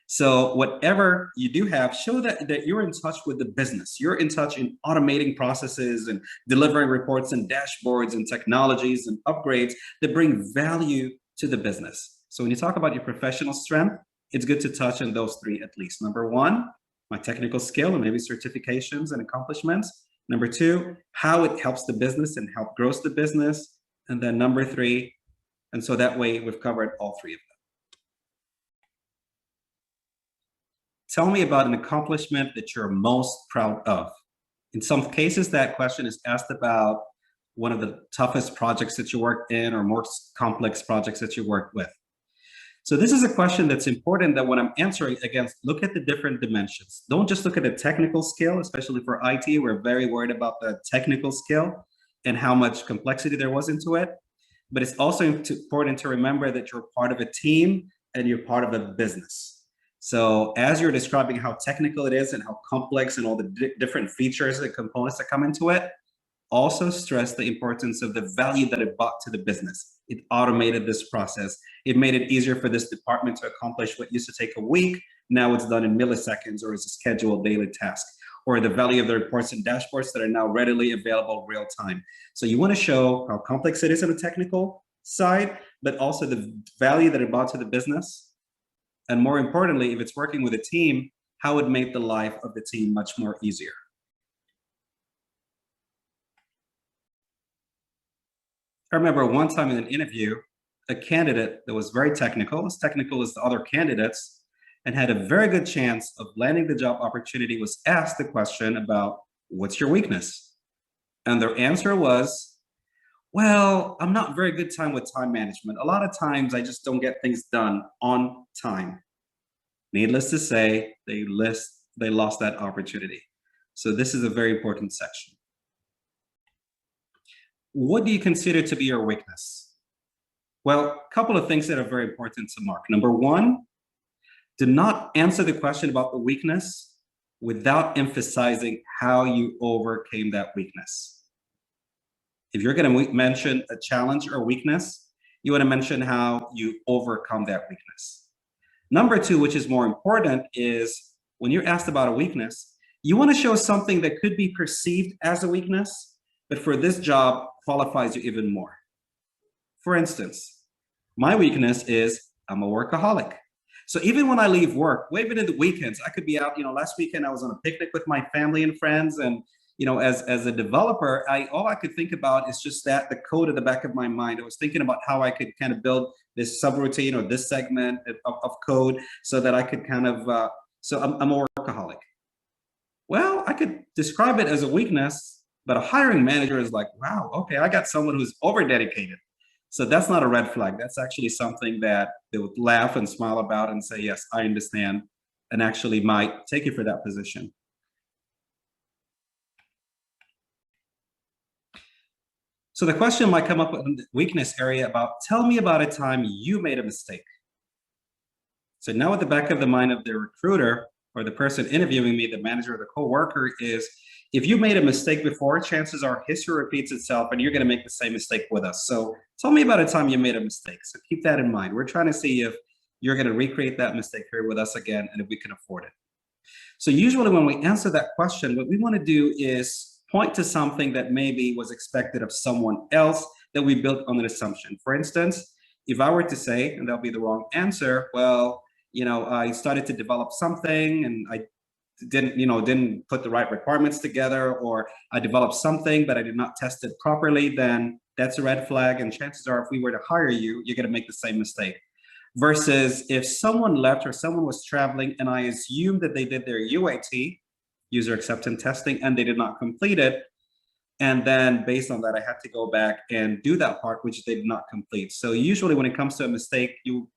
Speaker 1: So whatever you do have, show that you're in touch with the business. You're in touch in automating processes and delivering reports and dashboards and technologies and upgrades that bring value to the business. So when you talk about your professional strength, it's good to touch on those 3 at least. Number 1, my technical skill and maybe certifications and accomplishments. Number 2, how it helps the business and help grows the business. And then number 3, and so that way we've covered all 3 of them. Tell me about an accomplishment that you're most proud of. In some cases, that question is asked about one of the toughest projects that you worked in or most complex projects that you worked with. So this is a question that's important that when I'm answering, again, look at the different dimensions. Don't just look at the technical skill, especially for IT. We're very worried about the technical skill and how much complexity there was into it. But it's also important to remember that you're part of a team and you're part of a business. So as you're describing how technical it is and how complex and all the different features and components that come into it, also stress the importance of the value that it brought to the business. It automated this process. It made it easier for this department to accomplish what used to take a week. Now it's done in milliseconds or is a scheduled daily task, or the value of the reports and dashboards that are now readily available real time. So you want to show how complex it is on the technical side, but also the value that it brought to the business. And more importantly, if it's working with a team, how it made the life of the team much more easier. I remember one time in an interview, a candidate that was very technical, as technical as the other candidates, and had a very good chance of landing the job opportunity, was asked the question about, what's your weakness? And their answer was, well, I'm not very good with time management. A lot of times I just don't get things done on time. Needless to say, they lost that opportunity. So this is a very important section. What do you consider to be your weakness? Well, a couple of things that are very important to mark. Number 1, do not answer the question about the weakness without emphasizing how you overcame that weakness. If you're going to mention a challenge or weakness, you want to mention how you overcome that weakness. Number two, which is more important, is when you're asked about a weakness, you want to show something that could be perceived as a weakness, but for this job qualifies you even more. For instance, my weakness is I'm a workaholic. So even when I leave work, even in the weekends, I could be out. Last weekend I was on a picnic with my family and friends, and as a developer, all I could think about is just the code at the back of my mind. I was thinking about how I could kind of build this subroutine or this segment of code so that I could kind of. So I'm a workaholic. Well, I could describe it as a weakness, but a hiring manager is like, wow, okay, I got someone who's over dedicated. So that's not a red flag. That's actually something that they would laugh and smile about and say, yes, I understand, and actually might take you for that position. So the question might come up in the weakness area about, tell me about a time you made a mistake. So now at the back of the mind of the recruiter or the person interviewing me, the manager or the coworker, is if you made a mistake before, chances are history repeats itself and you're going to make the same mistake with us. So tell me about a time you made a mistake. So keep that in mind. We're trying to see if you're going to recreate that mistake here with us again and if we can afford it. So usually when we answer that question, what we want to do is point to something that maybe was expected of someone else that we built on an assumption. For instance, if I were to say, and that'll be the wrong answer, well, I started to develop something and I didn't put the right requirements together, or I developed something but I did not test it properly, then that's a red flag. And chances are if we were to hire you, you're going to make the same mistake. Versus if someone left or someone was traveling and I assumed that they did their UAT, user acceptance testing, and they did not complete it. And then based on that, I had to go back and do that part, which they did not complete. So usually when it comes to a mistake, you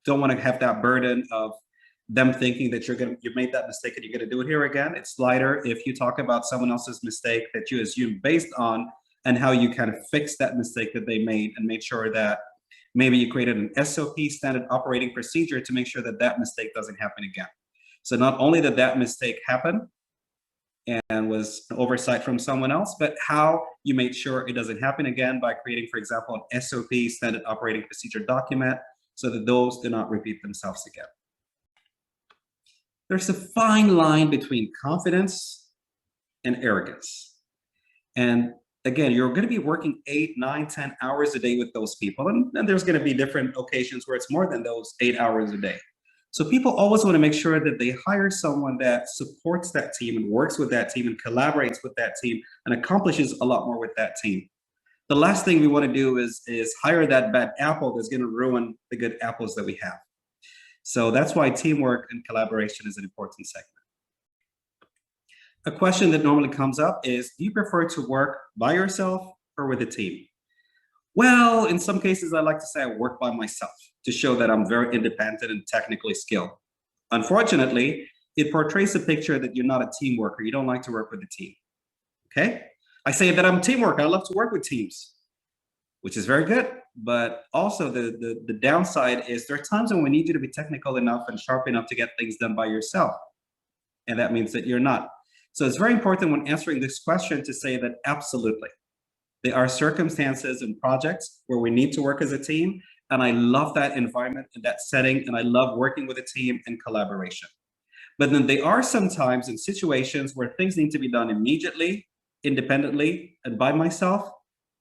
Speaker 1: don't want to have that burden of them thinking that you made that mistake and you're going to do it here again. It's lighter if you talk about someone else's mistake that you assume based on and how you kind of fix that mistake that they made and made sure that maybe you created an SOP, standard operating procedure, to make sure that that mistake doesn't happen again. So not only did that mistake happen and was an oversight from someone else, but how you made sure it doesn't happen again by creating, for example, an SOP, standard operating procedure document, so that those do not repeat themselves again. There's a fine line between confidence and arrogance. And again, you're going to be working 8, 9, 10 hours a day with those people. And there's going to be different occasions where it's more than those 8 hours a day. So people always want to make sure that they hire someone that supports that team and works with that team and collaborates with that team and accomplishes a lot more with that team. The last thing we want to do is hire that bad apple that's going to ruin the good apples that we have. So that's why teamwork and collaboration is an important segment. A question that normally comes up is, do you prefer to work by yourself or with a team? Well, in some cases, I like to say I work by myself to show that I'm very independent and technically skilled. Unfortunately, it portrays a picture that you're not a team worker. You don't like to work with a team, okay? I say that I'm a team worker. I love to work with teams, which is very good. But also the downside is there are times when we need you to be technical enough and sharp enough to get things done by yourself. And that means that you're not. So it's very important when answering this question to say that absolutely. There are circumstances and projects where we need to work as a team. And I love that environment and that setting. And I love working with a team and collaboration. But then there are some times in situations where things need to be done immediately, independently, and by myself.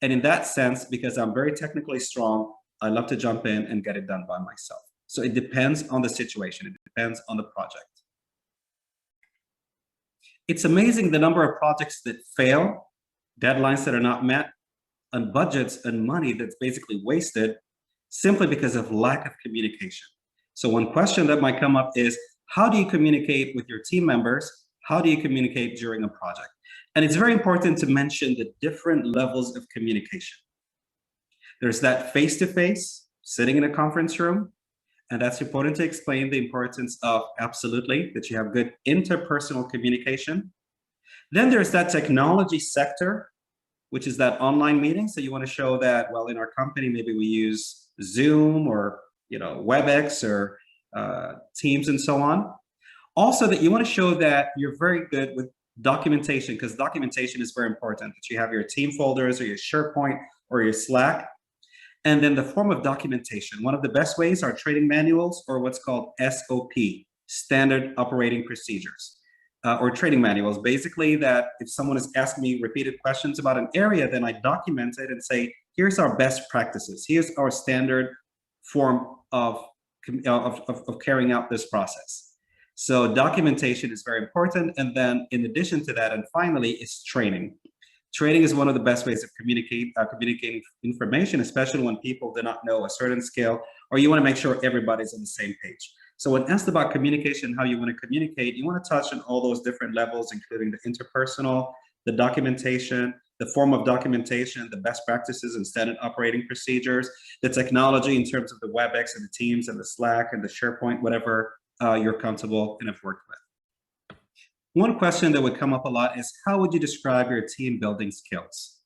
Speaker 1: And in that sense, because I'm very technically strong, I love to jump in and get it done by myself. So it depends on the situation. It depends on the project. It's amazing the number of projects that fail, deadlines that are not met, and budgets and money that's basically wasted simply because of lack of communication. So one question that might come up is, how do you communicate with your team members? How do you communicate during a project? And it's very important to mention the different levels of communication. There's that face-to-face, sitting in a conference room, and that's important to explain the importance of absolutely, that you have good interpersonal communication. Then there's that technology sector, which is that online meeting. So you want to show that, well, in our company, maybe we use Zoom or WebEx or Teams and so on. Also that you want to show that you're very good with documentation, because documentation is very important, that you have your team folders or your SharePoint or your Slack. And then the form of documentation. One of the best ways are training manuals or what's called SOP, Standard Operating Procedures, or training manuals. Basically that if someone is asking me repeated questions about an area, then I document it and say, here's our best practices. Here's our standard form of carrying out this process. So documentation is very important. And then in addition to that, and finally, is training. Training is one of the best ways of communicating information, especially when people do not know a certain skill, or you want to make sure everybody's on the same page. So when asked about communication, how you want to communicate, you want to touch on all those different levels, including the interpersonal, the documentation, the form of documentation, the best practices and standard operating procedures, the technology in terms of the WebEx and the Teams and the Slack and the SharePoint, whatever you're comfortable and have worked with. One question that would come up a lot is, how would you describe your team building skills?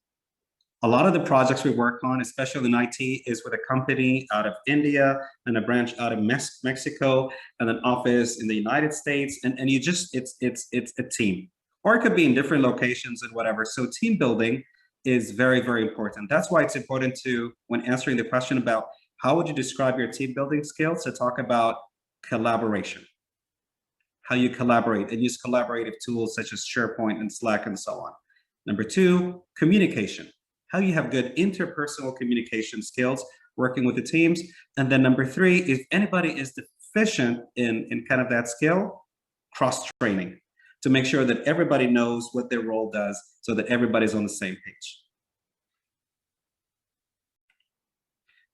Speaker 1: A lot of the projects we work on, especially in IT, is with a company out of India and a branch out of Mexico and an office in the United States. And you just, it's a team. Or it could be in different locations and whatever. So team building is very, very important. That's why it's important to, when answering the question about how would you describe your team building skills, to talk about collaboration. How you collaborate and use collaborative tools such as SharePoint and Slack and so on. Number two, communication. How you have good interpersonal communication skills working with the teams. And then number three, if anybody is deficient in kind of that skill, cross-training to make sure that everybody knows what their role does so that everybody's on the same page.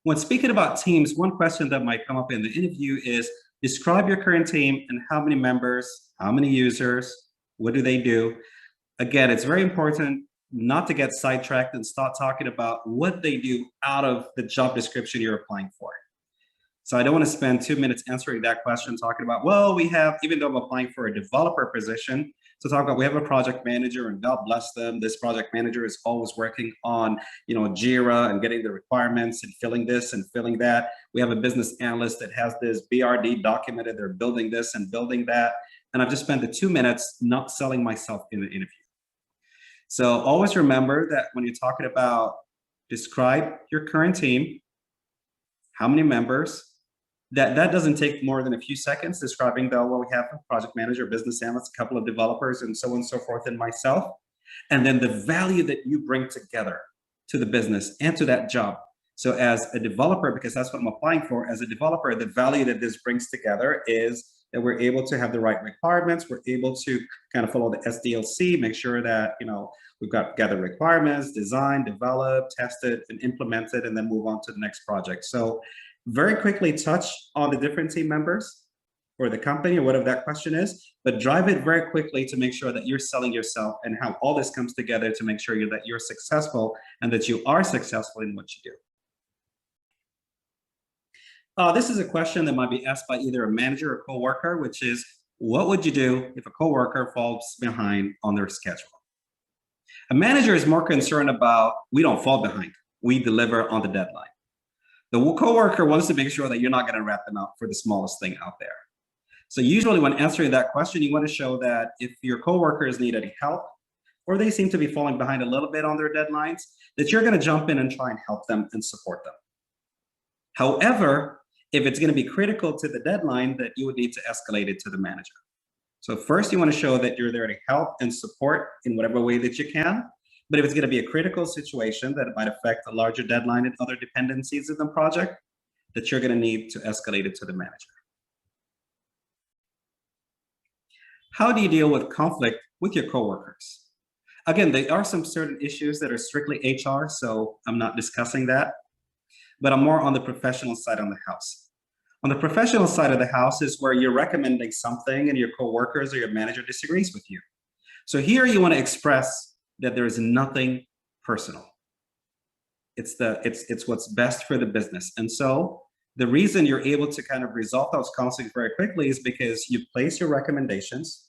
Speaker 1: When speaking about teams, one question that might come up in the interview is, describe your current team and how many members, how many users, what do they do? Again, it's very important not to get sidetracked and start talking about what they do out of the job description you're applying for. So I don't want to spend 2 minutes answering that question, talking about, well, we have, even though I'm applying for a developer position, so talk about, we have a project manager and God bless them. This project manager is always working on, Jira and getting the requirements and filling this and filling that. We have a business analyst that has this BRD documented. They're building this and building that. And I've just spent the 2 minutes not selling myself in the interview. So always remember that when you're talking about describe your current team, how many members, that doesn't take more than a few seconds, describing well, we have a project manager, business analyst, a couple of developers, and so on and so forth, and myself. And then the value that you bring together to the business and to that job. So as a developer, because that's what I'm applying for, as a developer, the value that this brings together is that we're able to have the right requirements. We're able to kind of follow the SDLC, make sure that, we've got gathered requirements, design, develop, test it, and implement it, and then move on to the next project. So very quickly touch on the different team members or the company or whatever that question is, but drive it very quickly to make sure that you're selling yourself and how all this comes together to make sure that you're successful and that you are successful in what you do. This is a question that might be asked by either a manager or coworker, which is, what would you do if a coworker falls behind on their schedule? A manager is more concerned about, we don't fall behind, we deliver on the deadline. The coworker wants to make sure that you're not going to rat them out for the smallest thing out there. So usually when answering that question, you want to show that if your coworkers need any help, or they seem to be falling behind a little bit on their deadlines, that you're going to jump in and try and help them and support them. However, if it's going to be critical to the deadline, that you would need to escalate it to the manager. So first you want to show that you're there to help and support in whatever way that you can. But if it's going to be a critical situation that might affect a larger deadline and other dependencies of the project, that you're going to need to escalate it to the manager. How do you deal with conflict with your coworkers? Again, there are some certain issues that are strictly HR, so I'm not discussing that, but I'm more on the professional side of the house. On the professional side of the house is where you're recommending something and your coworkers or your manager disagrees with you. So here you want to express that there is nothing personal. It's what's best for the business. And so the reason you're able to kind of resolve those conflicts very quickly is because you place your recommendations.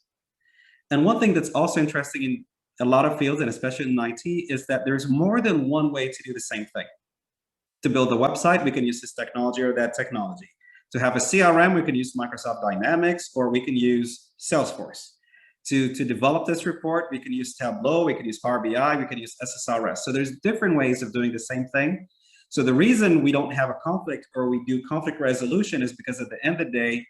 Speaker 1: And one thing that's also interesting in a lot of fields, and especially in IT, is that there's more than one way to do the same thing. To build a website, we can use this technology or that technology. To have a CRM, we can use Microsoft Dynamics, or we can use Salesforce. To develop this report, we can use Tableau, we can use Power BI, we can use SSRS. So there's different ways of doing the same thing. So the reason we don't have a conflict or we do conflict resolution is because at the end of the day,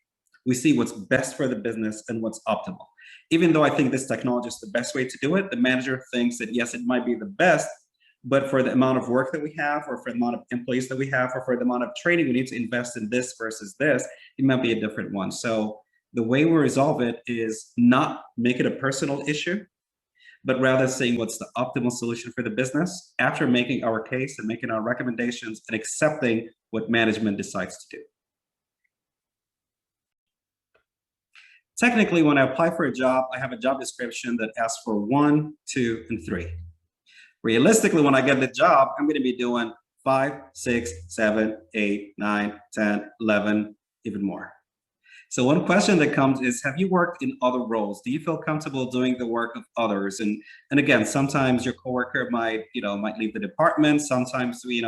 Speaker 1: we see what's best for the business and what's optimal. Even though I think this technology is the best way to do it, the manager thinks that yes, it might be the best, but for the amount of work that we have, or for the amount of employees that we have, or for the amount of training we need to invest in this versus this, it might be a different one. So the way we resolve it is not make it a personal issue, but rather saying what's the optimal solution for the business after making our case and making our recommendations and accepting what management decides to do. Technically, when I apply for a job, I have a job description that asks for 1, 2, and 3. Realistically, when I get the job, I'm going to be doing 5, 6, 7, 8, 9, 10, 11, even more. So one question that comes is, have you worked in other roles? Do you feel comfortable doing the work of others? And again, sometimes your coworker might leave the department. Sometimes we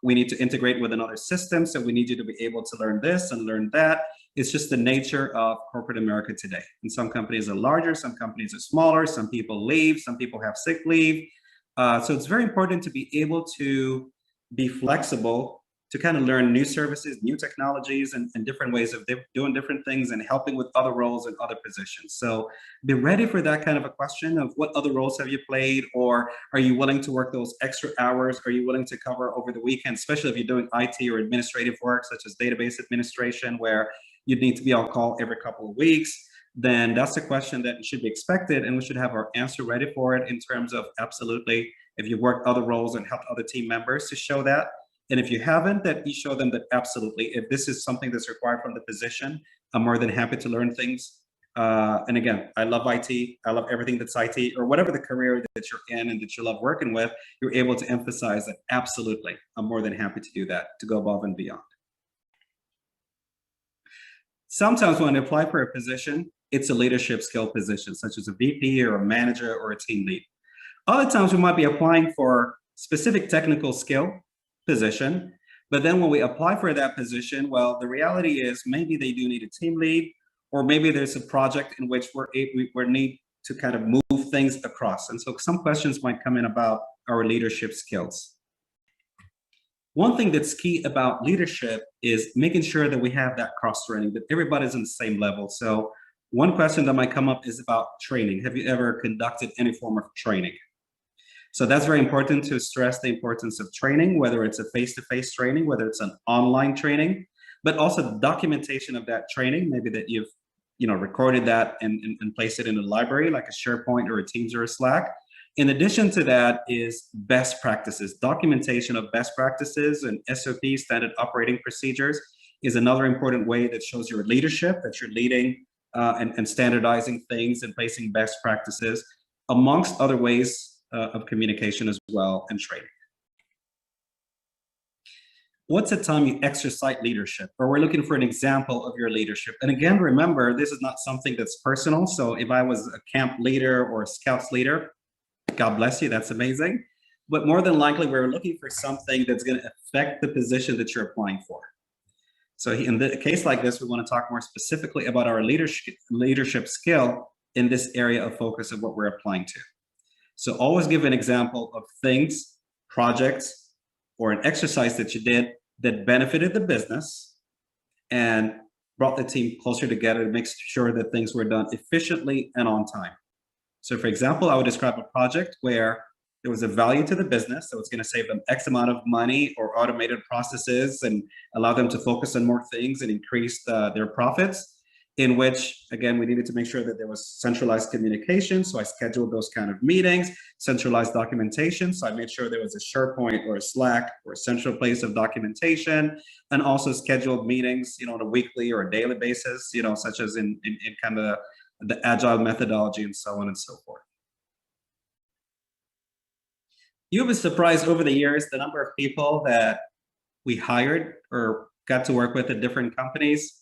Speaker 1: need to integrate with another system. So we need you to be able to learn this and learn that. It's just the nature of corporate America today. And some companies are larger, some companies are smaller, some people leave, some people have sick leave. So it's very important to be able to be flexible, to kind of learn new services, new technologies, and different ways of doing different things and helping with other roles and other positions. So be ready for that kind of a question of what other roles have you played, or are you willing to work those extra hours? Are you willing to cover over the weekend, especially if you're doing IT or administrative work, such as database administration, where you'd need to be on call every couple of weeks? Then that's a question that should be expected, and we should have our answer ready for it in terms of absolutely, if you worked other roles and helped other team members, to show that. And if you haven't, that you show them that absolutely, if this is something that's required from the position, I'm more than happy to learn things. And again, I love IT. I love everything that's IT, or whatever the career that you're in and that you love working with, you're able to emphasize that absolutely, I'm more than happy to do that, to go above and beyond. Sometimes when I apply for a position, it's a leadership skill position, such as a VP or a manager or a team lead. Other times we might be applying for specific technical skill position, but then when we apply for that position, well, the reality is maybe they do need a team lead, or maybe there's a project in which we need to kind of move things across. And so some questions might come in about our leadership skills. One thing that's key about leadership is making sure that we have that cross-training, that everybody's on the same level. So one question that might come up is about training. Have you ever conducted any form of training? So that's very important to stress the importance of training, whether it's a face-to-face training, whether it's an online training, but also the documentation of that training, maybe that you've recorded that and placed it in a library like a SharePoint or a Teams or a Slack. In addition to that is best practices. Documentation of best practices and SOP, standard operating procedures, is another important way that shows your leadership, that you're leading and standardizing things and placing best practices, amongst other ways of communication as well, and training. What's the time you exercise leadership? Or we're looking for an example of your leadership. And again, remember, this is not something that's personal. So if I was a camp leader or a scouts leader, God bless you, that's amazing. But more than likely, we're looking for something that's going to affect the position that you're applying for. So in a case like this, we want to talk more specifically about our leadership skill in this area of focus of what we're applying to. So always give an example of things, projects, or an exercise that you did that benefited the business and brought the team closer together to make sure that things were done efficiently and on time. So for example, I would describe a project where there was a value to the business, so it's going to save them X amount of money or automated processes and allow them to focus on more things and increase their profits, in which, again, we needed to make sure that there was centralized communication. So I scheduled those kind of meetings, centralized documentation. So I made sure there was a SharePoint or a Slack or a central place of documentation, and also scheduled meetings, on a weekly or a daily basis, such as in kind of the agile methodology and so on and so forth. You'll be surprised over the years, the number of people that we hired or got to work with at different companies.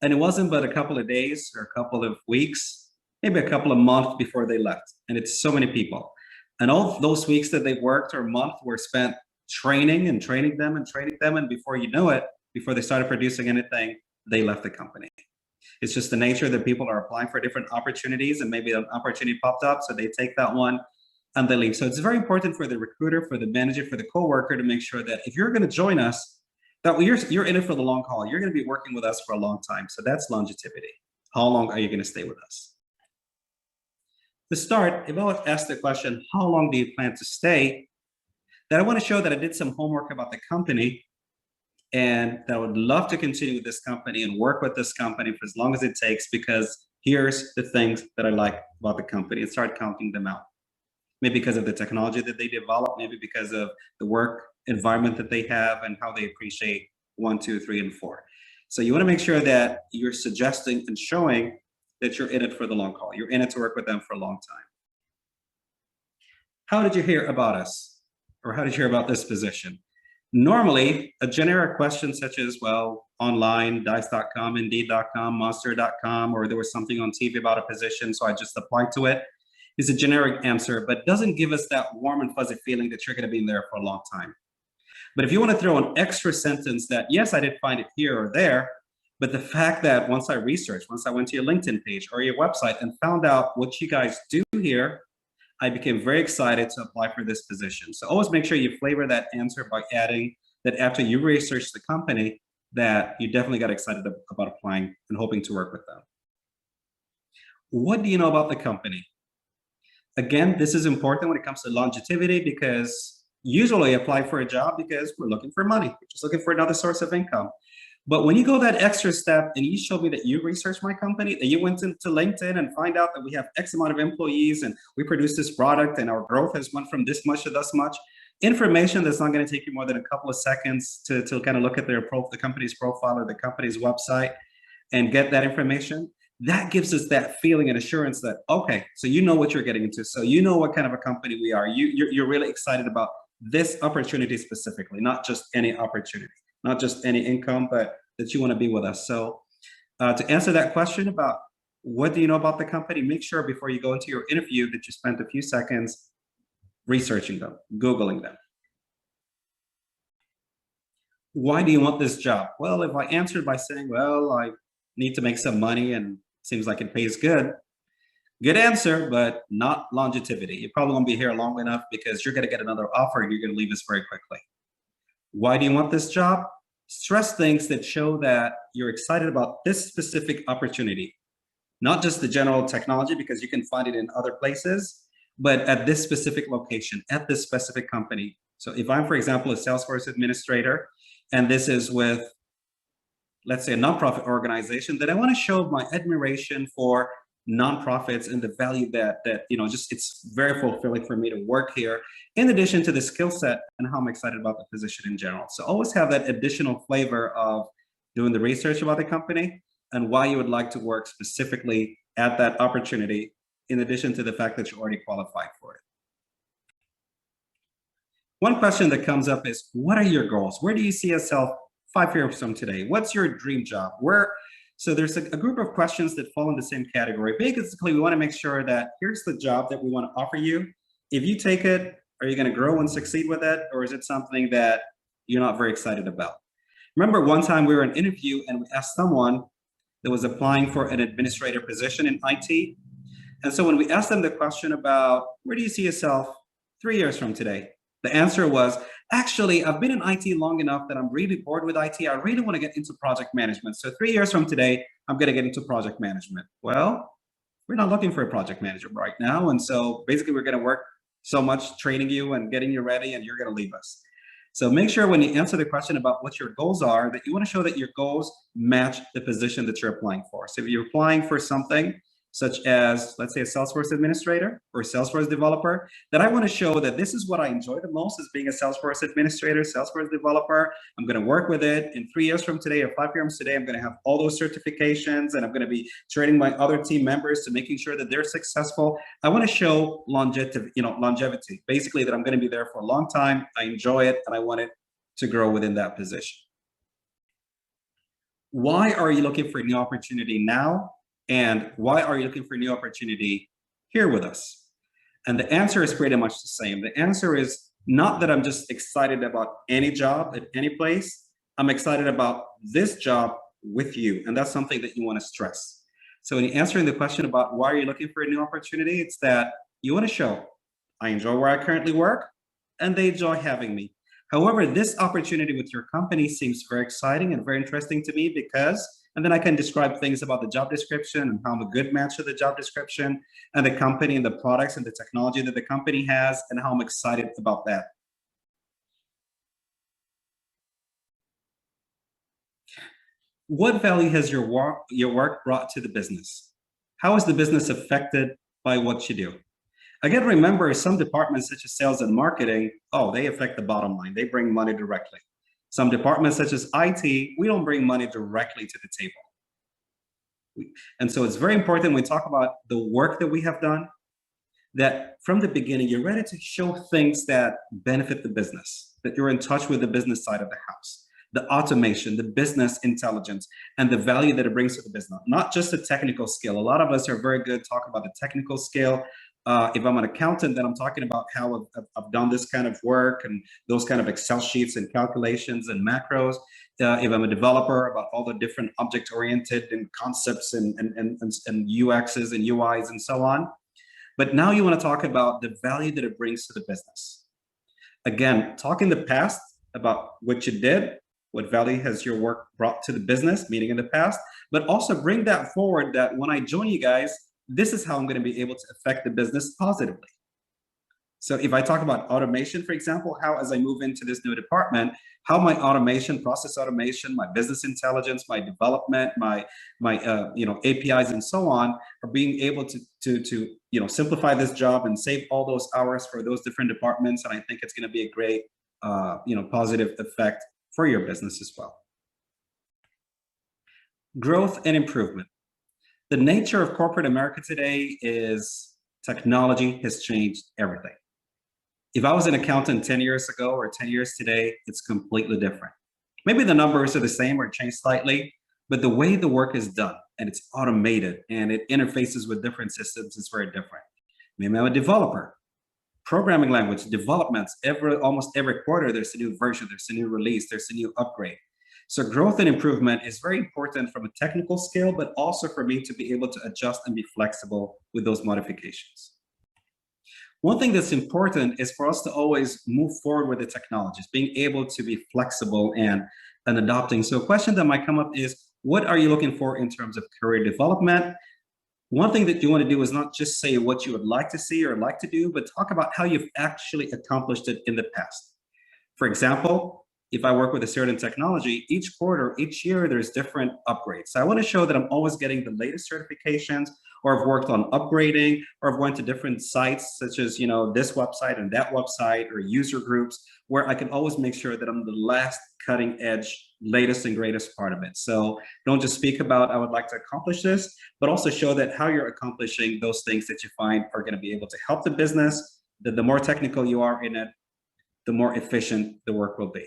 Speaker 1: And it wasn't but a couple of days or a couple of weeks, maybe a couple of months before they left. And it's so many people. And all those weeks that they worked or month were spent training them. And before you know it, before they started producing anything, they left the company. It's just the nature that people are applying for different opportunities, and maybe an opportunity popped up, so they take that one. and they leave. So it's very important for the recruiter, for the manager, for the coworker to make sure that if you're going to join us, that you're in it for the long haul. You're going to be working with us for a long time. So that's longevity. How long are you going to stay with us? To start, if I was asked the question, how long do you plan to stay? That I want to show that I did some homework about the company and that I would love to continue with this company and work with this company for as long as it takes, because here's the things that I like about the company, and start counting them out. Maybe because of the technology that they develop, maybe because of the work environment that they have and how they appreciate 1, 2, 3, and 4. So you want to make sure that you're suggesting and showing that you're in it for the long haul. You're in it to work with them for a long time. How did you hear about us? Or how did you hear about this position? Normally, a generic question such as, well, online, dice.com, indeed.com, monster.com, or there was something on TV about a position, so I just applied to it, is a generic answer, but doesn't give us that warm and fuzzy feeling that you're going to be in there for a long time. But if you want to throw an extra sentence that, yes, I did find it here or there, but the fact that once I researched, once I went to your LinkedIn page or your website and found out what you guys do here, I became very excited to apply for this position. So always make sure you flavor that answer by adding that after you research the company, that you definitely got excited about applying and hoping to work with them. What do you know about the company? Again, this is important when it comes to longevity, because usually I apply for a job because we're looking for money. We're just looking for another source of income. But when you go that extra step and you show me that you researched my company, that you went into LinkedIn and find out that we have X amount of employees and we produce this product and our growth has went from this much to this much, information that's not going to take you more than a couple of seconds to kind of look at the company's profile or the company's website and get that information, that gives us that feeling and assurance that, okay, so you know what you're getting into. So you know what kind of a company we are. You're really excited about this opportunity specifically, not just any opportunity, not just any income, but that you want to be with us. So to answer that question about what do you know about the company, make sure before you go into your interview that you spent a few seconds researching them, Googling them. Why do you want this job? Well, if I answered by saying, well, I need to make some money and seems like it pays good, good answer, but not longevity. You probably won't be here long enough because you're going to get another offer and you're going to leave us very quickly. Why do you want this job? Stress things that show that you're excited about this specific opportunity, not just the general technology, because you can find it in other places, but at this specific location, at this specific company. So if I'm, for example, a Salesforce administrator, and this is with, let's say, a nonprofit organization, then I want to show my admiration for nonprofits and the value that just it's very fulfilling for me to work here, in addition to the skill set and how I'm excited about the position in general. So always have that additional flavor of doing the research about the company and why you would like to work specifically at that opportunity, in addition to the fact that you're already qualified for it. One question that comes up is, what are your goals? Where do you see yourself 5 years from today? What's your dream job? So there's a group of questions that fall in the same category. Basically, we want to make sure that here's the job that we want to offer you. If you take it, are you going to grow and succeed with it? Or is it something that you're not very excited about? Remember one time we were in an interview and we asked someone that was applying for an administrator position in IT. And so when we asked them the question about, where do you see yourself 3 years from today? The answer was, actually, I've been in IT long enough that I'm really bored with IT. I really want to get into project management. So 3 years from today, I'm going to get into project management. Well, we're not looking for a project manager right now. And so basically, we're going to work so much training you and getting you ready, and you're going to leave us. So make sure when you answer the question about what your goals are, that you want to show that your goals match the position that you're applying for. So if you're applying for something such as, let's say, a Salesforce administrator or a Salesforce developer, that I want to show that this is what I enjoy the most, is being a Salesforce administrator, Salesforce developer. I'm going to work with it. In 3 years from today or 5 years from today, I'm going to have all those certifications, and I'm going to be training my other team members to making sure that they're successful. I want to show longevity, basically that I'm going to be there for a long time. I enjoy it, and I want it to grow within that position. Why are you looking for a new opportunity now? And why are you looking for a new opportunity here with us? And the answer is pretty much the same. The answer is not that I'm just excited about any job at any place. I'm excited about this job with you. And that's something that you want to stress. So when you're answering the question about why are you looking for a new opportunity, it's that you want to show, I enjoy where I currently work, and they enjoy having me. However, this opportunity with your company seems very exciting and very interesting to me because, and then I can describe things about the job description and how I'm a good match to the job description and the company and the products and the technology that the company has and how I'm excited about that. What value has your work brought to the business? How is the business affected by what you do? Again, remember some departments such as sales and marketing, oh, they affect the bottom line. They bring money directly. Some departments such as IT, we don't bring money directly to the table. And so it's very important when we talk about the work that we have done, that from the beginning, you're ready to show things that benefit the business, that you're in touch with the business side of the house, the automation, the business intelligence, and the value that it brings to the business, not just the technical skill. A lot of us are very good talking about the technical skill. If I'm an accountant, then I'm talking about how I've done this kind of work and those kind of Excel sheets and calculations and macros. If I'm a developer, about all the different object-oriented and concepts and UXs and UIs and so on. But now you want to talk about the value that it brings to the business. Again, talk in the past about what you did, what value has your work brought to the business, meaning in the past, but also bring that forward that when I join you guys, this is how I'm going to be able to affect the business positively. So if I talk about automation, for example, how as I move into this new department, how my automation, process automation, my business intelligence, my development, my APIs and so on are being able to simplify this job and save all those hours for those different departments. And I think it's going to be a great positive effect for your business as well. Growth and improvement. The nature of corporate America today is technology has changed everything. If I was an accountant 10 years ago or 10 years today, it's completely different. Maybe the numbers are the same or changed slightly, but the way the work is done and it's automated and it interfaces with different systems is very different. Maybe I'm a developer. Programming language developments, almost every quarter, there's a new version, there's a new release, there's a new upgrade. So growth and improvement is very important from a technical scale, but also for me to be able to adjust and be flexible with those modifications. One thing that's important is for us to always move forward with the technologies, being able to be flexible and adopting. So a question that might come up is, what are you looking for in terms of career development? One thing that you want to do is not just say what you would like to see or like to do, but talk about how you've actually accomplished it in the past. For example, if I work with a certain technology, each quarter, each year, there's different upgrades. So I want to show that I'm always getting the latest certifications, or I've worked on upgrading, or I've went to different sites such as this website and that website, or user groups, where I can always make sure that I'm the last cutting edge, latest and greatest part of it. So don't just speak about, I would like to accomplish this, but also show that how you're accomplishing those things that you find are going to be able to help the business, that the more technical you are in it, the more efficient the work will be.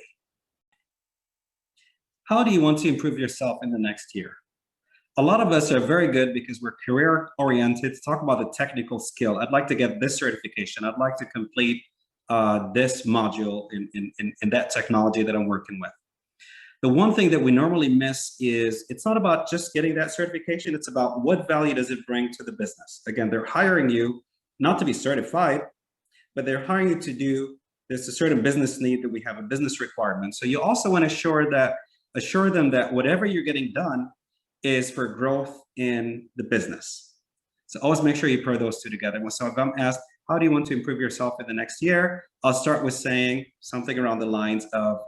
Speaker 1: How do you want to improve yourself in the next year? A lot of us are very good because we're career oriented to talk about the technical skill. I'd like to get this certification. I'd like to complete this module in that technology that I'm working with. The one thing that we normally miss is it's not about just getting that certification. It's about what value does it bring to the business. Again, they're hiring you not to be certified, but they're hiring you to do, there's a certain business need that we have, a business requirement. So you also want to assure them that whatever you're getting done is for growth in the business. So always make sure you pair those two together. So if I'm asked, how do you want to improve yourself in the next year? I'll start with saying something around the lines of,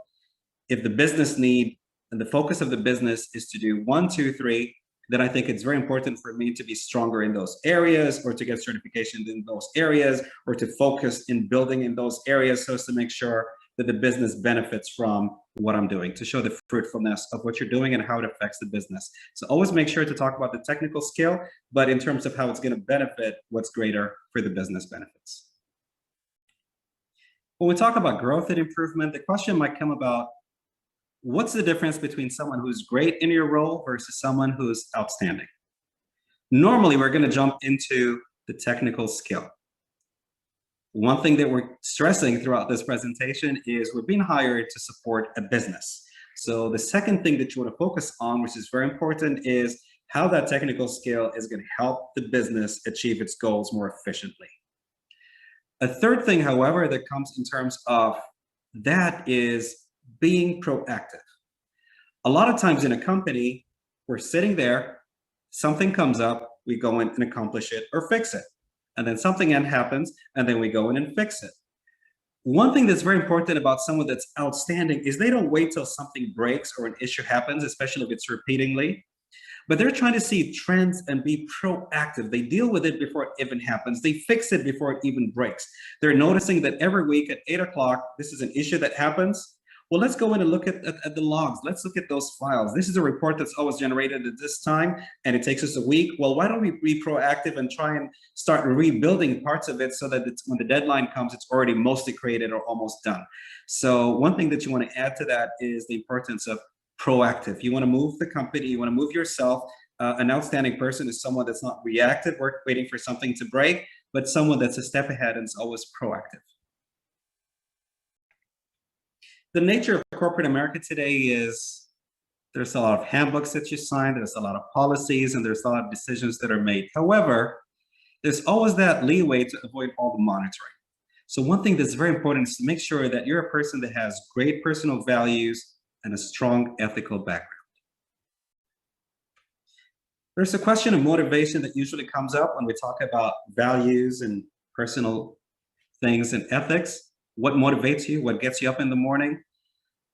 Speaker 1: if the business need and the focus of the business is to do 1, 2, 3, then I think it's very important for me to be stronger in those areas, or to get certifications in those areas, or to focus in building in those areas so as to make sure that the business benefits from what I'm doing, to show the fruitfulness of what you're doing and how it affects the business. So always make sure to talk about the technical skill, but in terms of how it's going to benefit what's greater for the business benefits. When we talk about growth and improvement, the question might come about, what's the difference between someone who's great in your role versus someone who's outstanding? Normally, we're going to jump into the technical skill. One thing that we're stressing throughout this presentation is we're being hired to support a business. So the second thing that you want to focus on, which is very important, is how that technical skill is going to help the business achieve its goals more efficiently. A third thing, however, that comes in terms of that is being proactive. A lot of times in a company, we're sitting there, something comes up, we go in and accomplish it or fix it. And then something happens, and then we go in and fix it. One thing that's very important about someone that's outstanding is they don't wait till something breaks or an issue happens, especially if it's repeatedly, but they're trying to see trends and be proactive. They deal with it before it even happens. They fix it before it even breaks. They're noticing that every week at 8 o'clock, this is an issue that happens. Well, let's go in and look at the logs. Let's look at those files. This is a report that's always generated at this time, and it takes us a week. Well, why don't we be proactive and try and start rebuilding parts of it so that when the deadline comes, it's already mostly created or almost done. So one thing that you want to add to that is the importance of proactive. You want to move the company, you want to move yourself. An outstanding person is someone that's not reactive, waiting for something to break, but someone that's a step ahead and is always proactive. The nature of corporate America today is there's a lot of handbooks that you sign, there's a lot of policies, and there's a lot of decisions that are made. However, there's always that leeway to avoid all the monitoring. So one thing that's very important is to make sure that you're a person that has great personal values and a strong ethical background. There's a question of motivation that usually comes up when we talk about values and personal things and ethics. What motivates you? What gets you up in the morning?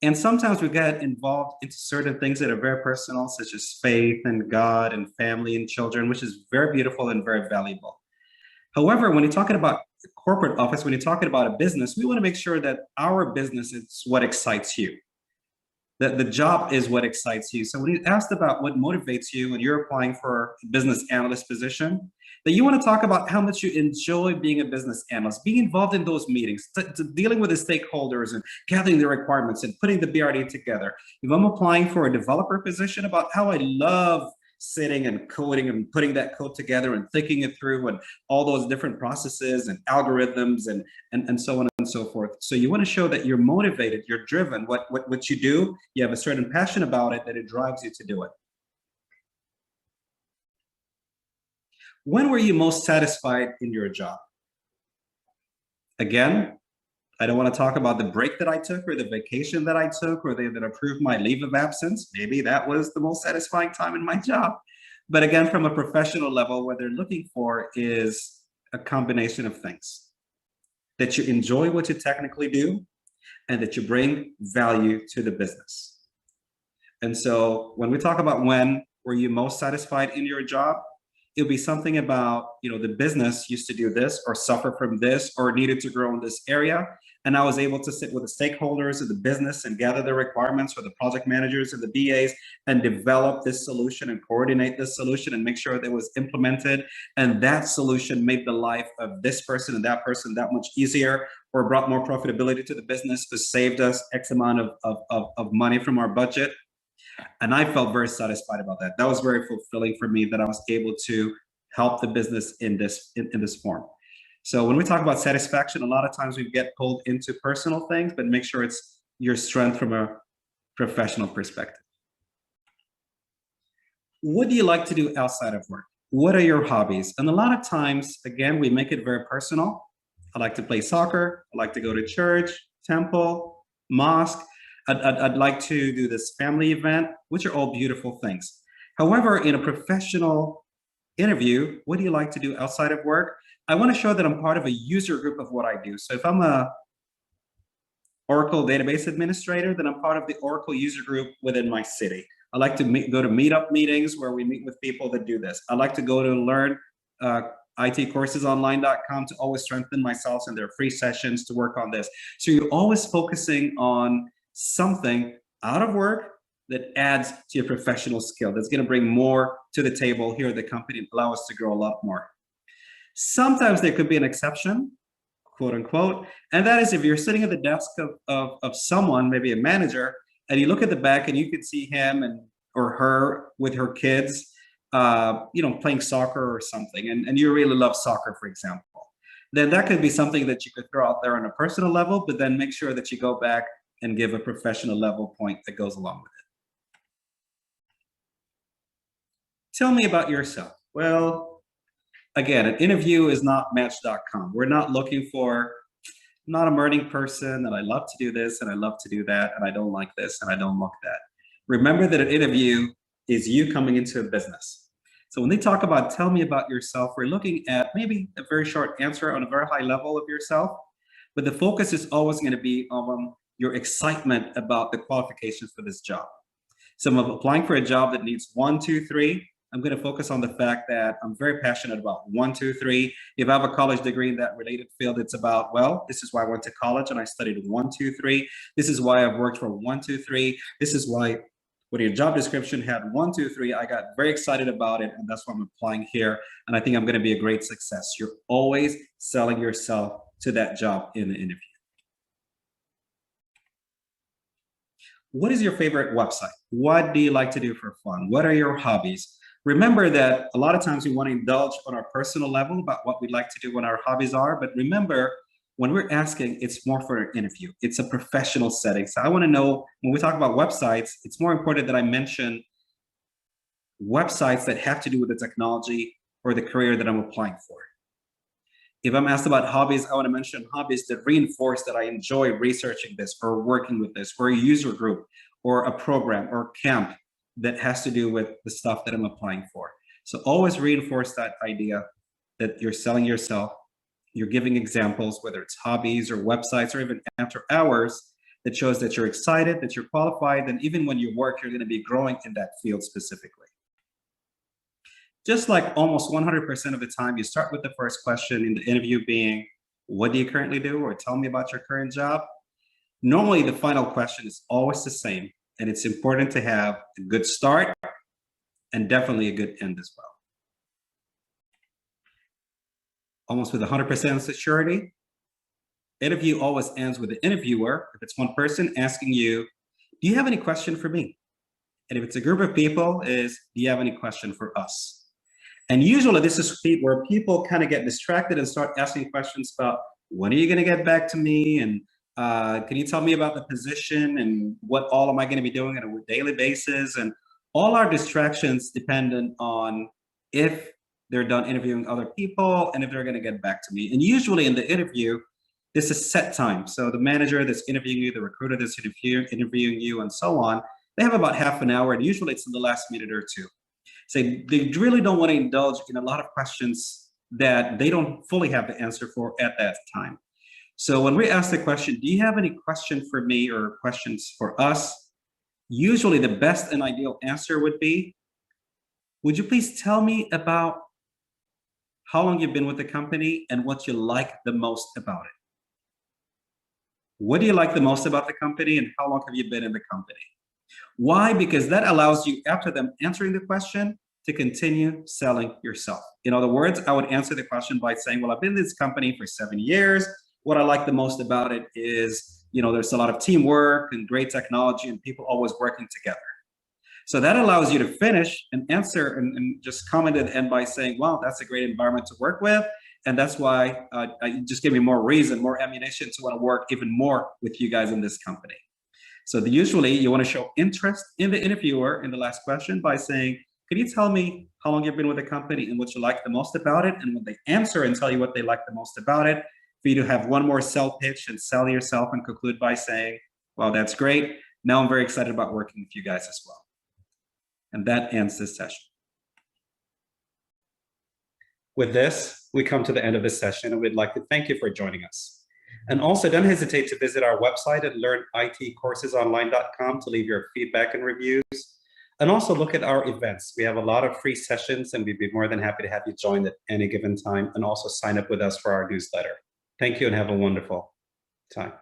Speaker 1: And sometimes we get involved into certain things that are very personal, such as faith and God and family and children, which is very beautiful and very valuable. However, when you're talking about the corporate office, when you're talking about a business, we want to make sure that our business is what excites you, that the job is what excites you. So when you asked about what motivates you when you're applying for a business analyst position, that you want to talk about how much you enjoy being a business analyst, being involved in those meetings, dealing with the stakeholders and gathering the requirements and putting the BRD together. If I'm applying for a developer position, about how I love sitting and coding and putting that code together and thinking it through and all those different processes and algorithms and so on and so forth. So you want to show that you're motivated, you're driven, what you do, you have a certain passion about it, that it drives you to do it. When were you most satisfied in your job? Again, I don't want to talk about the break that I took or the vacation that I took or that approved my leave of absence. Maybe that was the most satisfying time in my job. But again, from a professional level, what they're looking for is a combination of things. That you enjoy what you technically do and that you bring value to the business. And so when we talk about when were you most satisfied in your job, it'll be something about, the business used to do this or suffer from this or needed to grow in this area. And I was able to sit with the stakeholders of the business and gather the requirements for the project managers and the BAs and develop this solution and coordinate this solution and make sure that it was implemented. And that solution made the life of this person and that person that much easier, or brought more profitability to the business, or saved us X amount of money from our budget. And I felt very satisfied about that. That was very fulfilling for me, that I was able to help the business in this form. So when we talk about satisfaction, a lot of times we get pulled into personal things, but make sure it's your strength from a professional perspective. What do you like to do outside of work? What are your hobbies? And a lot of times, again, we make it very personal. I like to play soccer. I like to go to church, temple, mosque. I'd like to do this family event, which are all beautiful things. However, in a professional interview, what do you like to do outside of work? I want to show that I'm part of a user group of what I do. So if I'm a Oracle database administrator, then I'm part of the Oracle user group within my city. I like to go to meetup meetings where we meet with people that do this. I like to go to learn itcoursesonline.com to always strengthen myself, and there are free sessions to work on this. So you're always focusing on something out of work that adds to your professional skill, that's going to bring more to the table here at the company and allow us to grow a lot more. Sometimes there could be an exception, quote unquote, and that is if you're sitting at the desk of someone, maybe a manager, and you look at the back and you could see him or her with her kids, playing soccer or something, and you really love soccer, for example, then that could be something that you could throw out there on a personal level, but then make sure that you go back and give a professional level point that goes along with it. Tell me about yourself. Well, Again, an interview is not Match.com. We're not looking for, I'm not a morning person and I love to do this and I love to do that and I don't like this and I don't like that. Remember that an interview is you coming into a business. So when they talk about tell me about yourself, we're looking at maybe a very short answer on a very high level of yourself, but the focus is always going to be on your excitement about the qualifications for this job. So I'm applying for a job that needs 1, 2, 3. I'm going to focus on the fact that I'm very passionate about 1, 2, 3. If I have a college degree in that related field, it's about, well, this is why I went to college and I studied 1, 2, 3. This is why I've worked for 1, 2, 3. This is why when your job description had 1, 2, 3, I got very excited about it. And that's why I'm applying here. And I think I'm going to be a great success. You're always selling yourself to that job in the interview. What is your favorite website? What do you like to do for fun? What are your hobbies? Remember that a lot of times we want to indulge on our personal level about what we like to do, what our hobbies are. But remember, when we're asking, it's more for an interview. It's a professional setting. So I want to know, when we talk about websites, it's more important that I mention websites that have to do with the technology or the career that I'm applying for. If I'm asked about hobbies, I want to mention hobbies that reinforce that I enjoy researching this or working with this or a user group or a program or camp that has to do with the stuff that I'm applying for. So always reinforce that idea that you're selling yourself, you're giving examples, whether it's hobbies or websites or even after hours, that shows that you're excited, that you're qualified, and even when you work, you're going to be growing in that field specifically. Just like almost 100% of the time, you start with the first question in the interview being, what do you currently do? Or tell me about your current job. Normally, the final question is always the same. And it's important to have a good start and definitely a good end as well. Almost with 100% security, interview always ends with the interviewer, if it's one person, asking you, do you have any question for me? And if it's a group of people, is, do you have any question for us? And usually this is where people kind of get distracted and start asking questions about, when are you going to get back to me? And can you tell me about the position and what all am I going to be doing on a daily basis? And all our distractions dependent on if they're done interviewing other people and if they're going to get back to me. And usually in the interview, this is set time. So the manager that's interviewing you, the recruiter that's interviewing you, and so on, they have about half an hour, and usually it's in the last minute or two. So they really don't want to indulge in a lot of questions that they don't fully have the answer for at that time. So when we ask the question, do you have any question for me or questions for us? Usually the best and ideal answer would be, would you please tell me about how long you've been with the company and what you like the most about it? What do you like the most about the company and how long have you been in the company? Why? Because that allows you, after them answering the question, to continue selling yourself. In other words, I would answer the question by saying, well, I've been in this company for 7 years. What I like the most about it is, there's a lot of teamwork and great technology and people always working together. So that allows you to finish and answer and just comment at the end by saying, wow, that's a great environment to work with. And that's why you just give me more reason, more ammunition to want to work even more with you guys in this company. So usually you want to show interest in the interviewer in the last question by saying, can you tell me how long you've been with the company and what you like the most about it? And when they answer and tell you what they like the most about it, for you to have one more sell pitch and sell yourself and conclude by saying, well, that's great. Now I'm very excited about working with you guys as well. And that ends this session. With this, we come to the end of this session, and we'd like to thank you for joining us. And also don't hesitate to visit our website at learnitcoursesonline.com to leave your feedback and reviews. And also look at our events. We have a lot of free sessions, and we'd be more than happy to have you join at any given time, and also sign up with us for our newsletter. Thank you and have a wonderful time.